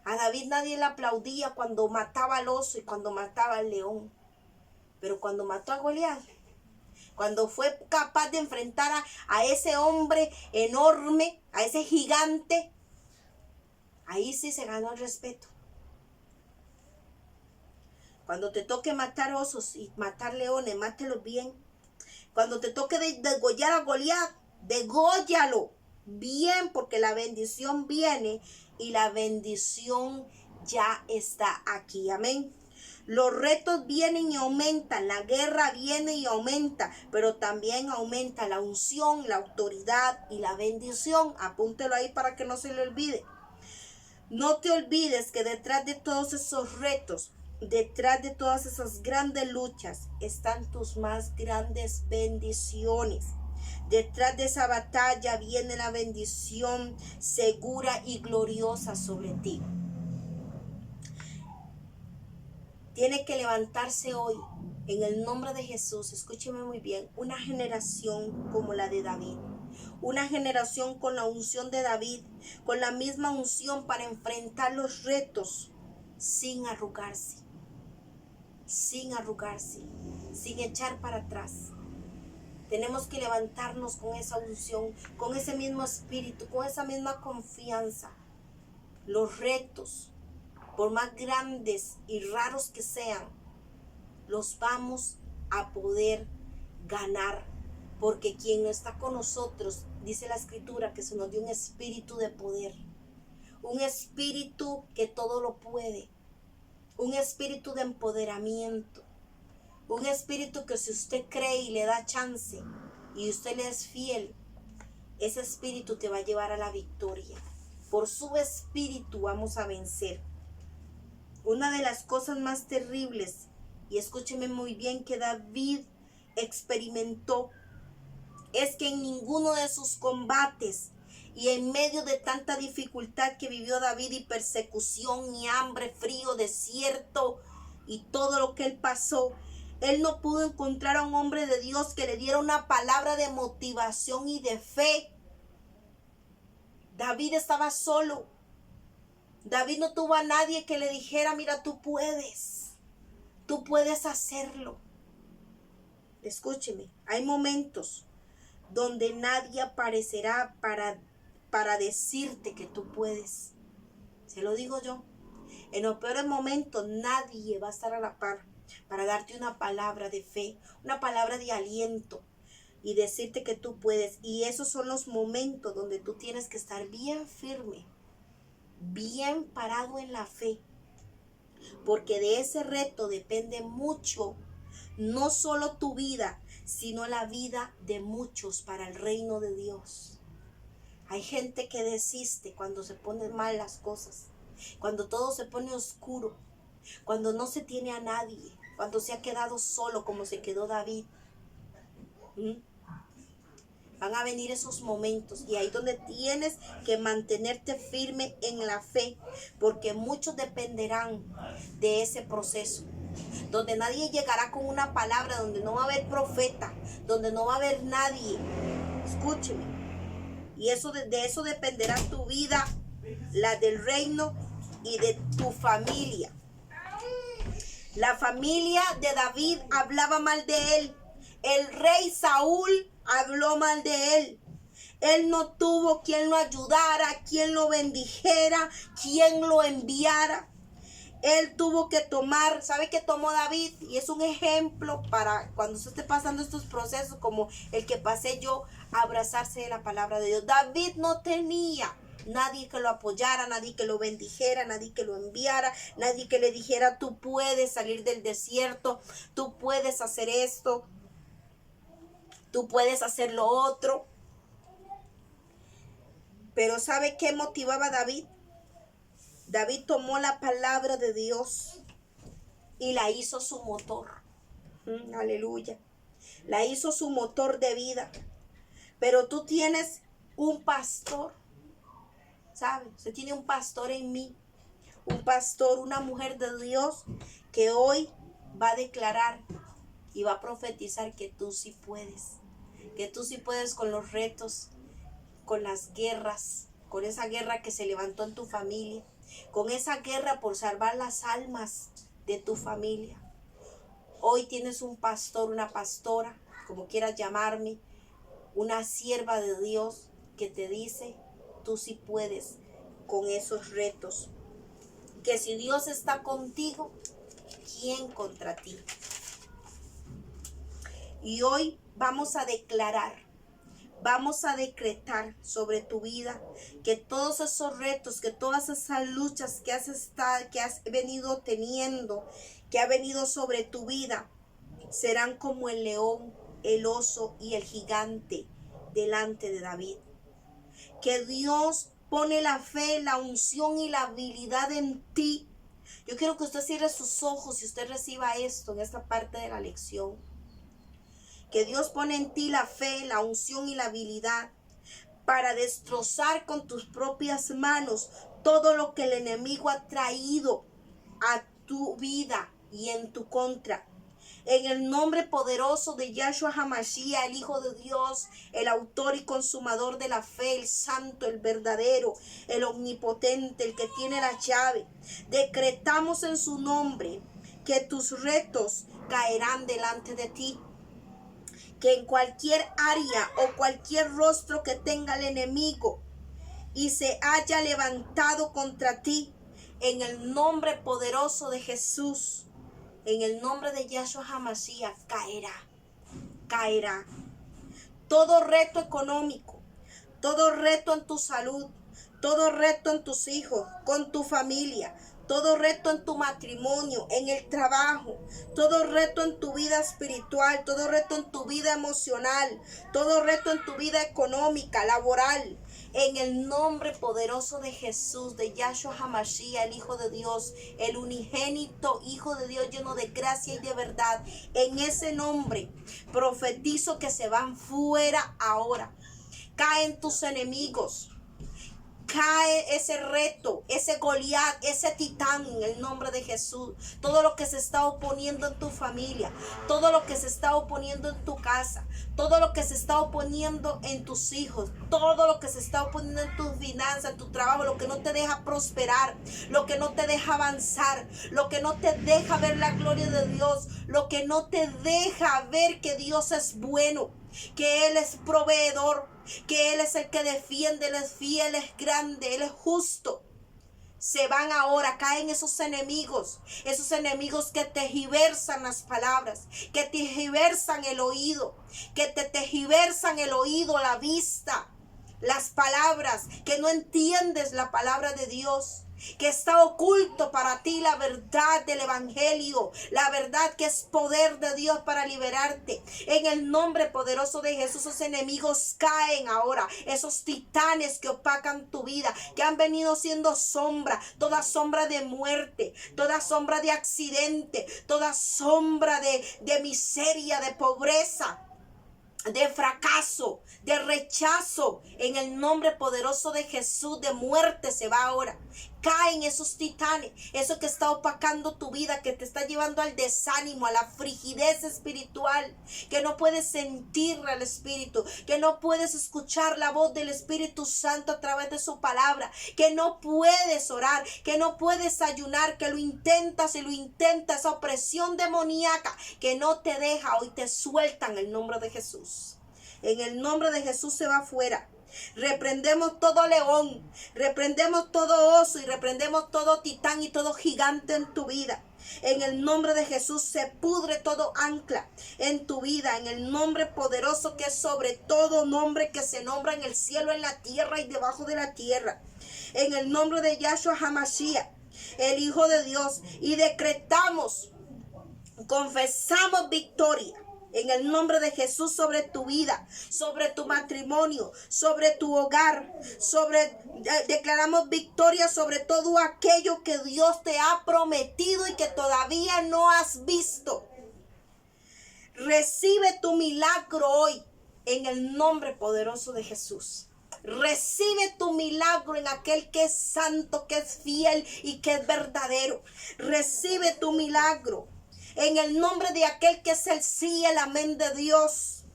A David nadie le aplaudía cuando mataba al oso y cuando mataba al león. Pero cuando mató a Goliat, cuando fue capaz de enfrentar a ese hombre enorme, a ese gigante, ahí sí se ganó el respeto. Cuando te toque matar osos y matar leones, mátelos bien. Cuando te toque degollar a Goliat, dególlalo bien, porque la bendición viene y la bendición ya está aquí. Amén. Los retos vienen y aumentan, la guerra viene y aumenta, pero también aumenta la unción, la autoridad y la bendición. Apúntelo ahí para que no se le olvide. No te olvides que detrás de todos esos retos, detrás de todas esas grandes luchas, están tus más grandes bendiciones. Detrás de esa batalla viene la bendición segura y gloriosa sobre ti. Tiene que levantarse hoy, en el nombre de Jesús, escúcheme muy bien, una generación como la de David. Una generación con la unción de David, con la misma unción para enfrentar los retos sin arrugarse, sin echar para atrás. Tenemos que levantarnos con esa unción, con ese mismo espíritu, con esa misma confianza. Los retos, por más grandes y raros que sean, los vamos a poder ganar. Porque quien no está con nosotros, dice la Escritura, que se nos dio un espíritu de poder. Un espíritu que todo lo puede. Un espíritu de empoderamiento. Un espíritu que si usted cree y le da chance y usted le es fiel, ese espíritu te va a llevar a la victoria. Por su espíritu vamos a vencer. Una de las cosas más terribles, y escúcheme muy bien, que David experimentó, es que en ninguno de sus combates y en medio de tanta dificultad que vivió David y persecución y hambre, frío, desierto y todo lo que él pasó, él no pudo encontrar a un hombre de Dios que le diera una palabra de motivación y de fe. David estaba solo. David no tuvo a nadie que le dijera, mira, tú puedes hacerlo. Escúcheme, hay momentos donde nadie aparecerá para decirte que tú puedes. Se lo digo yo. En los peores momentos nadie va a estar a la par para darte una palabra de fe, una palabra de aliento y decirte que tú puedes. Y esos son los momentos donde tú tienes que estar bien firme, bien parado en la fe, porque de ese reto depende mucho, no solo tu vida, sino la vida de muchos para el reino de Dios. Hay gente que desiste cuando se ponen mal las cosas, cuando todo se pone oscuro, cuando no se tiene a nadie, cuando se ha quedado solo como se quedó David. Van a venir esos momentos y ahí es donde tienes que mantenerte firme en la fe, porque muchos dependerán de ese proceso, donde nadie llegará con una palabra, donde no va a haber profeta, donde no va a haber nadie. Escúcheme. Y de eso dependerá tu vida, la del reino y de tu familia. La familia de David hablaba mal de él. El rey Saúl habló mal de él. Él no tuvo quien lo ayudara, quien lo bendijera, quien lo enviara. Él tuvo que tomar, ¿sabe qué tomó David? Y es un ejemplo para cuando usted esté pasando estos procesos como el que pasé yo, abrazarse de la palabra de Dios. David no tenía nadie que lo apoyara, nadie que lo bendijera, nadie que lo enviara, nadie que le dijera, tú puedes salir del desierto, tú puedes hacer esto, tú puedes hacer lo otro. Pero ¿sabe qué motivaba a David? David tomó la palabra de Dios y la hizo su motor. Aleluya. La hizo su motor de vida. Pero tú tienes un pastor, ¿sabe? Usted tiene un pastor en mí. Un pastor, una mujer de Dios que hoy va a declarar y va a profetizar que tú sí puedes. Que tú sí puedes con los retos, con las guerras, con esa guerra que se levantó en tu familia, con esa guerra por salvar las almas de tu familia. Hoy tienes un pastor, una pastora, como quieras llamarme, una sierva de Dios que te dice, tú sí puedes con esos retos. Que si Dios está contigo, ¿quién contra ti? Y hoy vamos a declarar, vamos a decretar sobre tu vida que todos esos retos, que todas esas luchas que has venido teniendo, que ha venido sobre tu vida, serán como el león, el oso y el gigante delante de David. Que Dios pone la fe, la unción y la habilidad en ti. Yo quiero que usted cierre sus ojos y usted reciba esto en esta parte de la lección. Que Dios pone en ti la fe, la unción y la habilidad para destrozar con tus propias manos todo lo que el enemigo ha traído a tu vida y en tu contra. En el nombre poderoso de Yahshua HaMashiach, el Hijo de Dios, el autor y consumador de la fe, el santo, el verdadero, el omnipotente, el que tiene la llave. Decretamos en su nombre que tus retos caerán delante de ti. Que en cualquier área o cualquier rostro que tenga el enemigo y se haya levantado contra ti, en el nombre poderoso de Jesús, en el nombre de Yahshua HaMashiach, caerá. Todo reto económico, todo reto en tu salud, todo reto en tus hijos, con tu familia, todo reto en tu matrimonio, en el trabajo, todo reto en tu vida espiritual, todo reto en tu vida emocional, todo reto en tu vida económica, laboral. En el nombre poderoso de Jesús, de Yahshua HaMashiach, el Hijo de Dios, el unigénito Hijo de Dios lleno de gracia y de verdad. En ese nombre profetizo que se van fuera ahora. Caen tus enemigos. Cae ese reto, ese Goliat, ese titán en el nombre de Jesús. Todo lo que se está oponiendo en tu familia, todo lo que se está oponiendo en tu casa, todo lo que se está oponiendo en tus hijos, todo lo que se está oponiendo en tus finanzas, en tu trabajo, lo que no te deja prosperar, lo que no te deja avanzar, lo que no te deja ver la gloria de Dios, lo que no te deja ver que Dios es bueno, que Él es proveedor, que Él es el que defiende, Él es fiel, Él es grande, Él es justo. Se van ahora, caen esos enemigos que tergiversan las palabras, que tergiversan el oído, que te tergiversan el oído, la vista, las palabras, que no entiendes la palabra de Dios, que está oculto para ti la verdad del evangelio, la verdad que es poder de Dios para liberarte. En el nombre poderoso de Jesús, esos enemigos caen ahora, esos titanes que opacan tu vida, que han venido siendo sombra, toda sombra de muerte, toda sombra de accidente, toda sombra de miseria, de pobreza, de fracaso, de rechazo. En el nombre poderoso de Jesús, de muerte se va ahora. caen esos titanes, eso que está opacando tu vida, que te está llevando al desánimo, a la frigidez espiritual, que no puedes sentir al Espíritu, que no puedes escuchar la voz del Espíritu Santo a través de su palabra, que no puedes orar, que no puedes ayunar, que lo intentas y lo intentas, esa opresión demoníaca que no te deja, hoy te sueltan en el nombre de Jesús. En el nombre de Jesús se va afuera. Reprendemos todo león, reprendemos todo oso y reprendemos todo titán y todo gigante en tu vida. En el nombre de Jesús se pudre todo ancla en tu vida, en el nombre poderoso que es sobre todo nombre que se nombra en el cielo, en la tierra y debajo de la tierra. En el nombre de Yahshua HaMashiach, el Hijo de Dios, y decretamos, confesamos victoria. En el nombre de Jesús sobre tu vida, sobre tu matrimonio, sobre tu hogar, declaramos victoria sobre todo aquello que Dios te ha prometido y que todavía no has visto. Recibe tu milagro hoy en el nombre poderoso de Jesús. Recibe tu milagro en aquel que es santo, que es fiel y que es verdadero. Recibe tu milagro en el nombre de aquel que es el sí y el amén de Dios.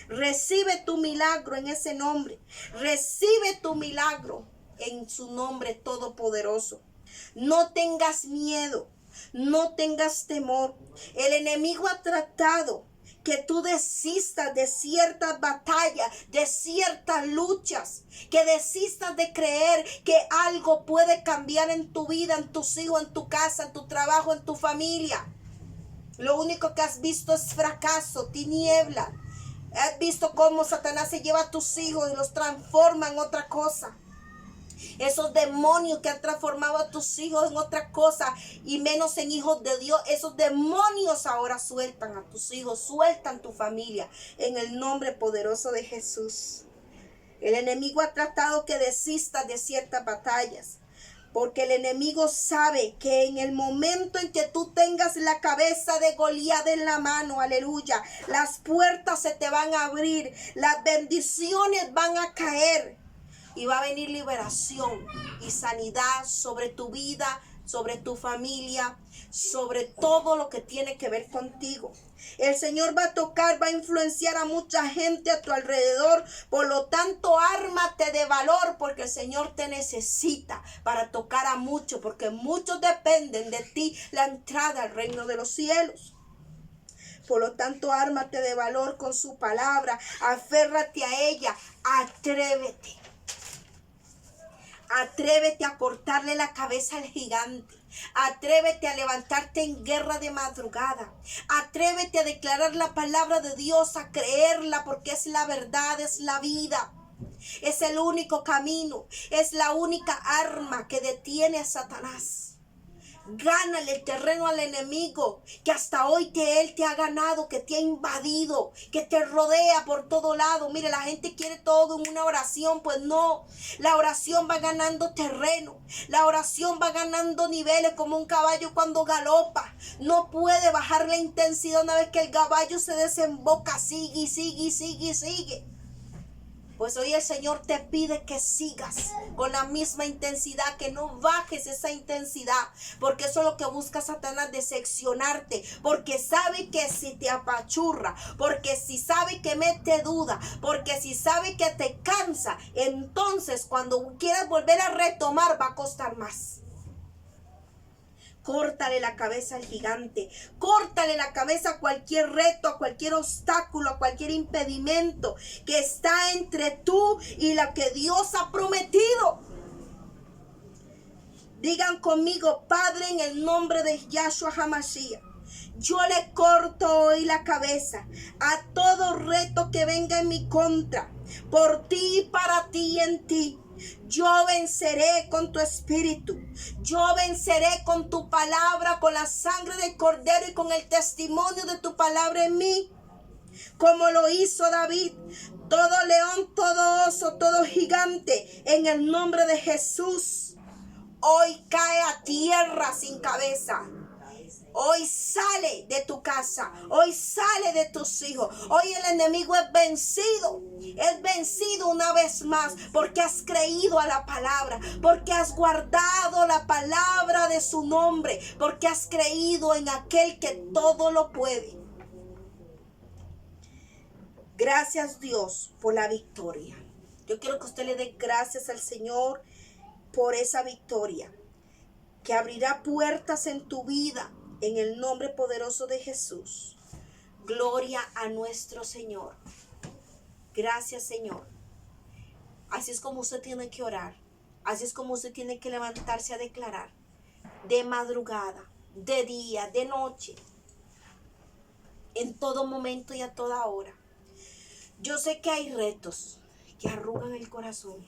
Recibe tu milagro en ese nombre. Recibe tu milagro en su nombre todopoderoso. No tengas miedo, no tengas temor. El enemigo ha tratado que tú desistas de ciertas batallas, de ciertas luchas, que desistas de creer que algo puede cambiar en tu vida, en tus hijos, en tu casa, en tu trabajo, en tu familia. Lo único que has visto es fracaso, tiniebla. Has visto cómo Satanás se lleva a tus hijos y los transforma en otra cosa. Esos demonios que han transformado a tus hijos en otra cosa y menos en hijos de Dios, esos demonios ahora sueltan a tus hijos, sueltan tu familia en el nombre poderoso de Jesús. El enemigo ha tratado que desistas de ciertas batallas, porque el enemigo sabe que en el momento en que tú tengas la cabeza de Goliat en la mano, aleluya, las puertas se te van a abrir, las bendiciones van a caer y va a venir liberación y sanidad sobre tu vida, sobre tu familia, sobre todo lo que tiene que ver contigo. El Señor va a tocar, va a influenciar a mucha gente a tu alrededor. Por lo tanto, ármate de valor, porque el Señor te necesita para tocar a muchos, porque muchos dependen de ti la entrada al reino de los cielos. Por lo tanto, ármate de valor con su palabra, aférrate a ella, atrévete. Atrévete a cortarle la cabeza al gigante. Atrévete a levantarte en guerra de madrugada. Atrévete a declarar la palabra de Dios, a creerla, porque es la verdad, es la vida. Es el único camino, es la única arma que detiene a Satanás. Gánale el terreno al enemigo que hasta hoy él te ha ganado, que te ha invadido, que te rodea por todo lado. Mire, la gente quiere todo en una oración, pues no. La oración va ganando terreno, la oración va ganando niveles como un caballo cuando galopa. No puede bajar la intensidad una vez que el caballo se desemboca, sigue y sigue y sigue y sigue. Pues hoy el Señor te pide que sigas con la misma intensidad, que no bajes esa intensidad, porque eso es lo que busca Satanás, decepcionarte, porque sabe que si te apachurra, porque si sabe que mete duda, porque si sabe que te cansa, entonces cuando quieras volver a retomar va a costar más. Córtale la cabeza al gigante, córtale la cabeza a cualquier reto, a cualquier obstáculo, a cualquier impedimento que está entre tú y la que Dios ha prometido. Digan conmigo: Padre, en el nombre de Yahshua HaMashiach, yo le corto hoy la cabeza a todo reto que venga en mi contra, por ti, para ti y en ti. Yo venceré con tu espíritu. Yo venceré con tu palabra, con la sangre del cordero y con el testimonio de tu palabra en mí. Como lo hizo David. Todo león, todo oso, todo gigante, en el nombre de Jesús, hoy cae a tierra sin cabeza. Hoy sale de tu casa, hoy sale de tus hijos. Hoy el enemigo es vencido una vez más, porque has creído a la palabra, porque has guardado la palabra de su nombre, porque has creído en aquel que todo lo puede. Gracias, Dios, por la victoria. Yo quiero que usted le dé gracias al Señor por esa victoria, que abrirá puertas en tu vida en el nombre poderoso de Jesús. Gloria a nuestro Señor. Gracias, Señor. Así es como usted tiene que orar. Así es como usted tiene que levantarse a declarar. De madrugada, de día, de noche. En todo momento y a toda hora. Yo sé que hay retos que arrugan el corazón.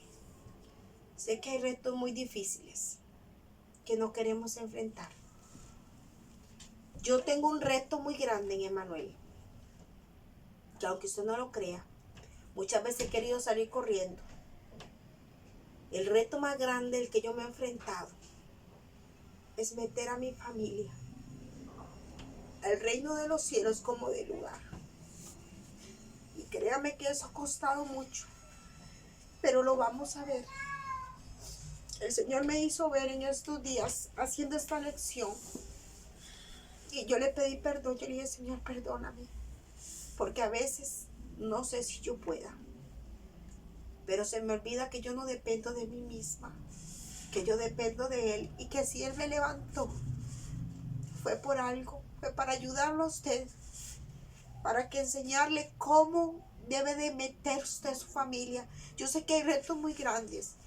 Sé que hay retos muy difíciles que no queremos enfrentar. Yo tengo un reto muy grande en Emmanuel, que aunque usted no lo crea, muchas veces he querido salir corriendo. El reto más grande al que yo me he enfrentado es meter a mi familia al reino de los cielos como de lugar. Y créame que eso ha costado mucho, pero lo vamos a ver. El Señor me hizo ver en estos días haciendo esta lección. Y yo le pedí perdón, yo le dije, Señor, perdóname, porque a veces no sé si yo pueda. Pero se me olvida que yo no dependo de mí misma, que yo dependo de Él, y que si Él me levantó, fue por algo, fue para ayudarlo a usted, para que enseñarle cómo debe de meter usted a su familia. Yo sé que hay retos muy grandes.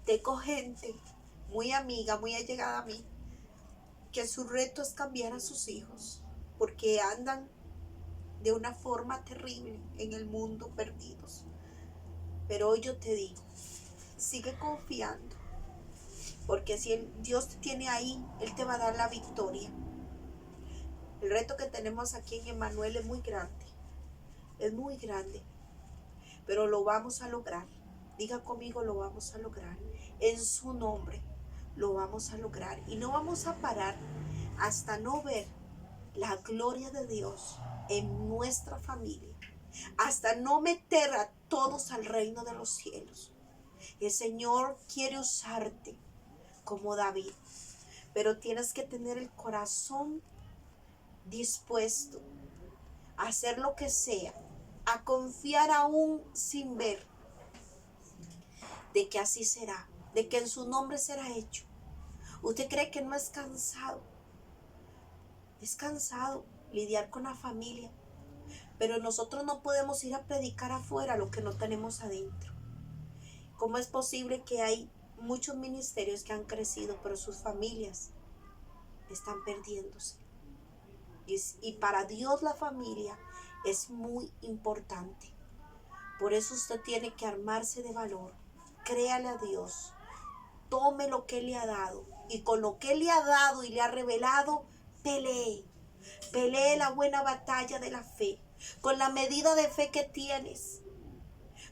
Tengo gente muy amiga, muy allegada a mí, que su reto es cambiar a sus hijos, porque andan de una forma terrible en el mundo perdidos. Pero hoy yo te digo, sigue confiando, porque si Dios te tiene ahí, Él te va a dar la victoria. El reto que tenemos aquí en Emmanuel es muy grande, pero lo vamos a lograr. Diga conmigo, lo vamos a lograr. En su nombre lo vamos a lograr, y no vamos a parar hasta no ver la gloria de Dios en nuestra familia, hasta no meter a todos al reino de los cielos. El Señor quiere usarte como David, pero tienes que tener el corazón dispuesto a hacer lo que sea, a confiar aún sin ver, de que así será, de que en su nombre será hecho. ¿Usted cree que no es cansado? Es cansado lidiar con la familia, pero nosotros no podemos ir a predicar afuera lo que no tenemos adentro. ¿Cómo es posible que hay muchos ministerios que han crecido, pero sus familias están perdiéndose? Y para Dios la familia es muy importante. Por eso usted tiene que armarse de valor. Créale a Dios. Tome lo que Él le ha dado. Y con lo que Él le ha dado y le ha revelado, pelee. Pelee la buena batalla de la fe. Con la medida de fe que tienes.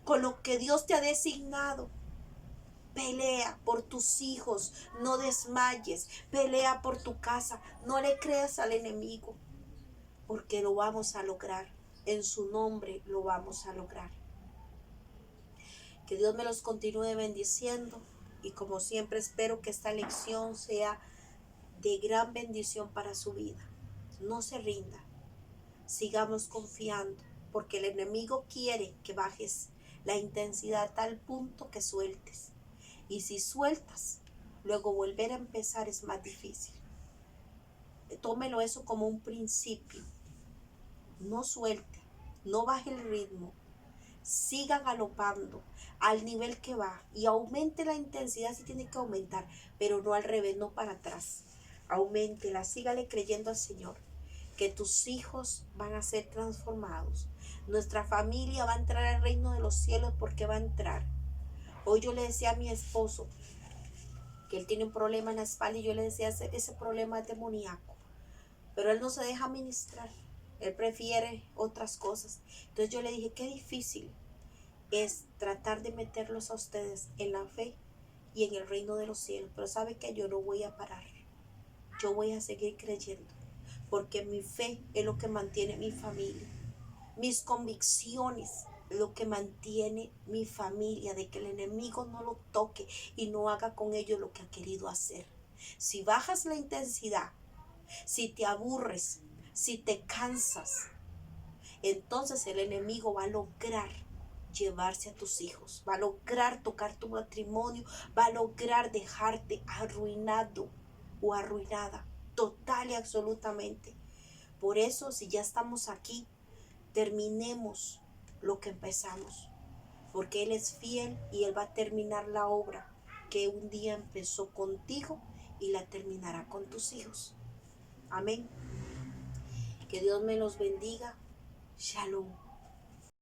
Con lo que Dios te ha designado. Pelea por tus hijos. No desmayes. Pelea por tu casa. No le creas al enemigo. Porque lo vamos a lograr. En su nombre lo vamos a lograr. Que Dios me los continúe bendiciendo. Y como siempre espero que esta lección sea de gran bendición para su vida. No se rinda. Sigamos confiando, porque el enemigo quiere que bajes la intensidad a tal punto que sueltes. Y si sueltas, luego volver a empezar es más difícil. Tómelo eso como un principio. No suelte, no baje el ritmo. Siga galopando al nivel que va y aumente la intensidad si tiene que aumentar, pero no al revés, no para atrás. Auméntela, sígale creyendo al Señor, que tus hijos van a ser transformados. Nuestra familia va a entrar al reino de los cielos, porque va a entrar. Hoy yo le decía a mi esposo que él tiene un problema en la espalda, y yo le decía, ese problema es demoníaco, pero él no se deja ministrar. Él prefiere otras cosas. Entonces yo le dije, qué difícil es tratar de meterlos a ustedes en la fe y en el reino de los cielos. Pero sabe que yo no voy a parar. yo voy a seguir creyendo, porque mi fe es lo que mantiene mi familia. Mis convicciones es lo que mantiene mi familia, de que el enemigo no lo toque y no haga con ellos lo que ha querido hacer. Si bajas la intensidad, si te aburres, si te cansas, entonces el enemigo va a lograr llevarse a tus hijos, va a lograr tocar tu matrimonio, va a lograr dejarte arruinado o arruinada, total y absolutamente. Por eso, si ya estamos aquí, terminemos lo que empezamos, porque Él es fiel y Él va a terminar la obra que un día empezó contigo y la terminará con tus hijos. Amén. Que Dios me los bendiga. Shalom.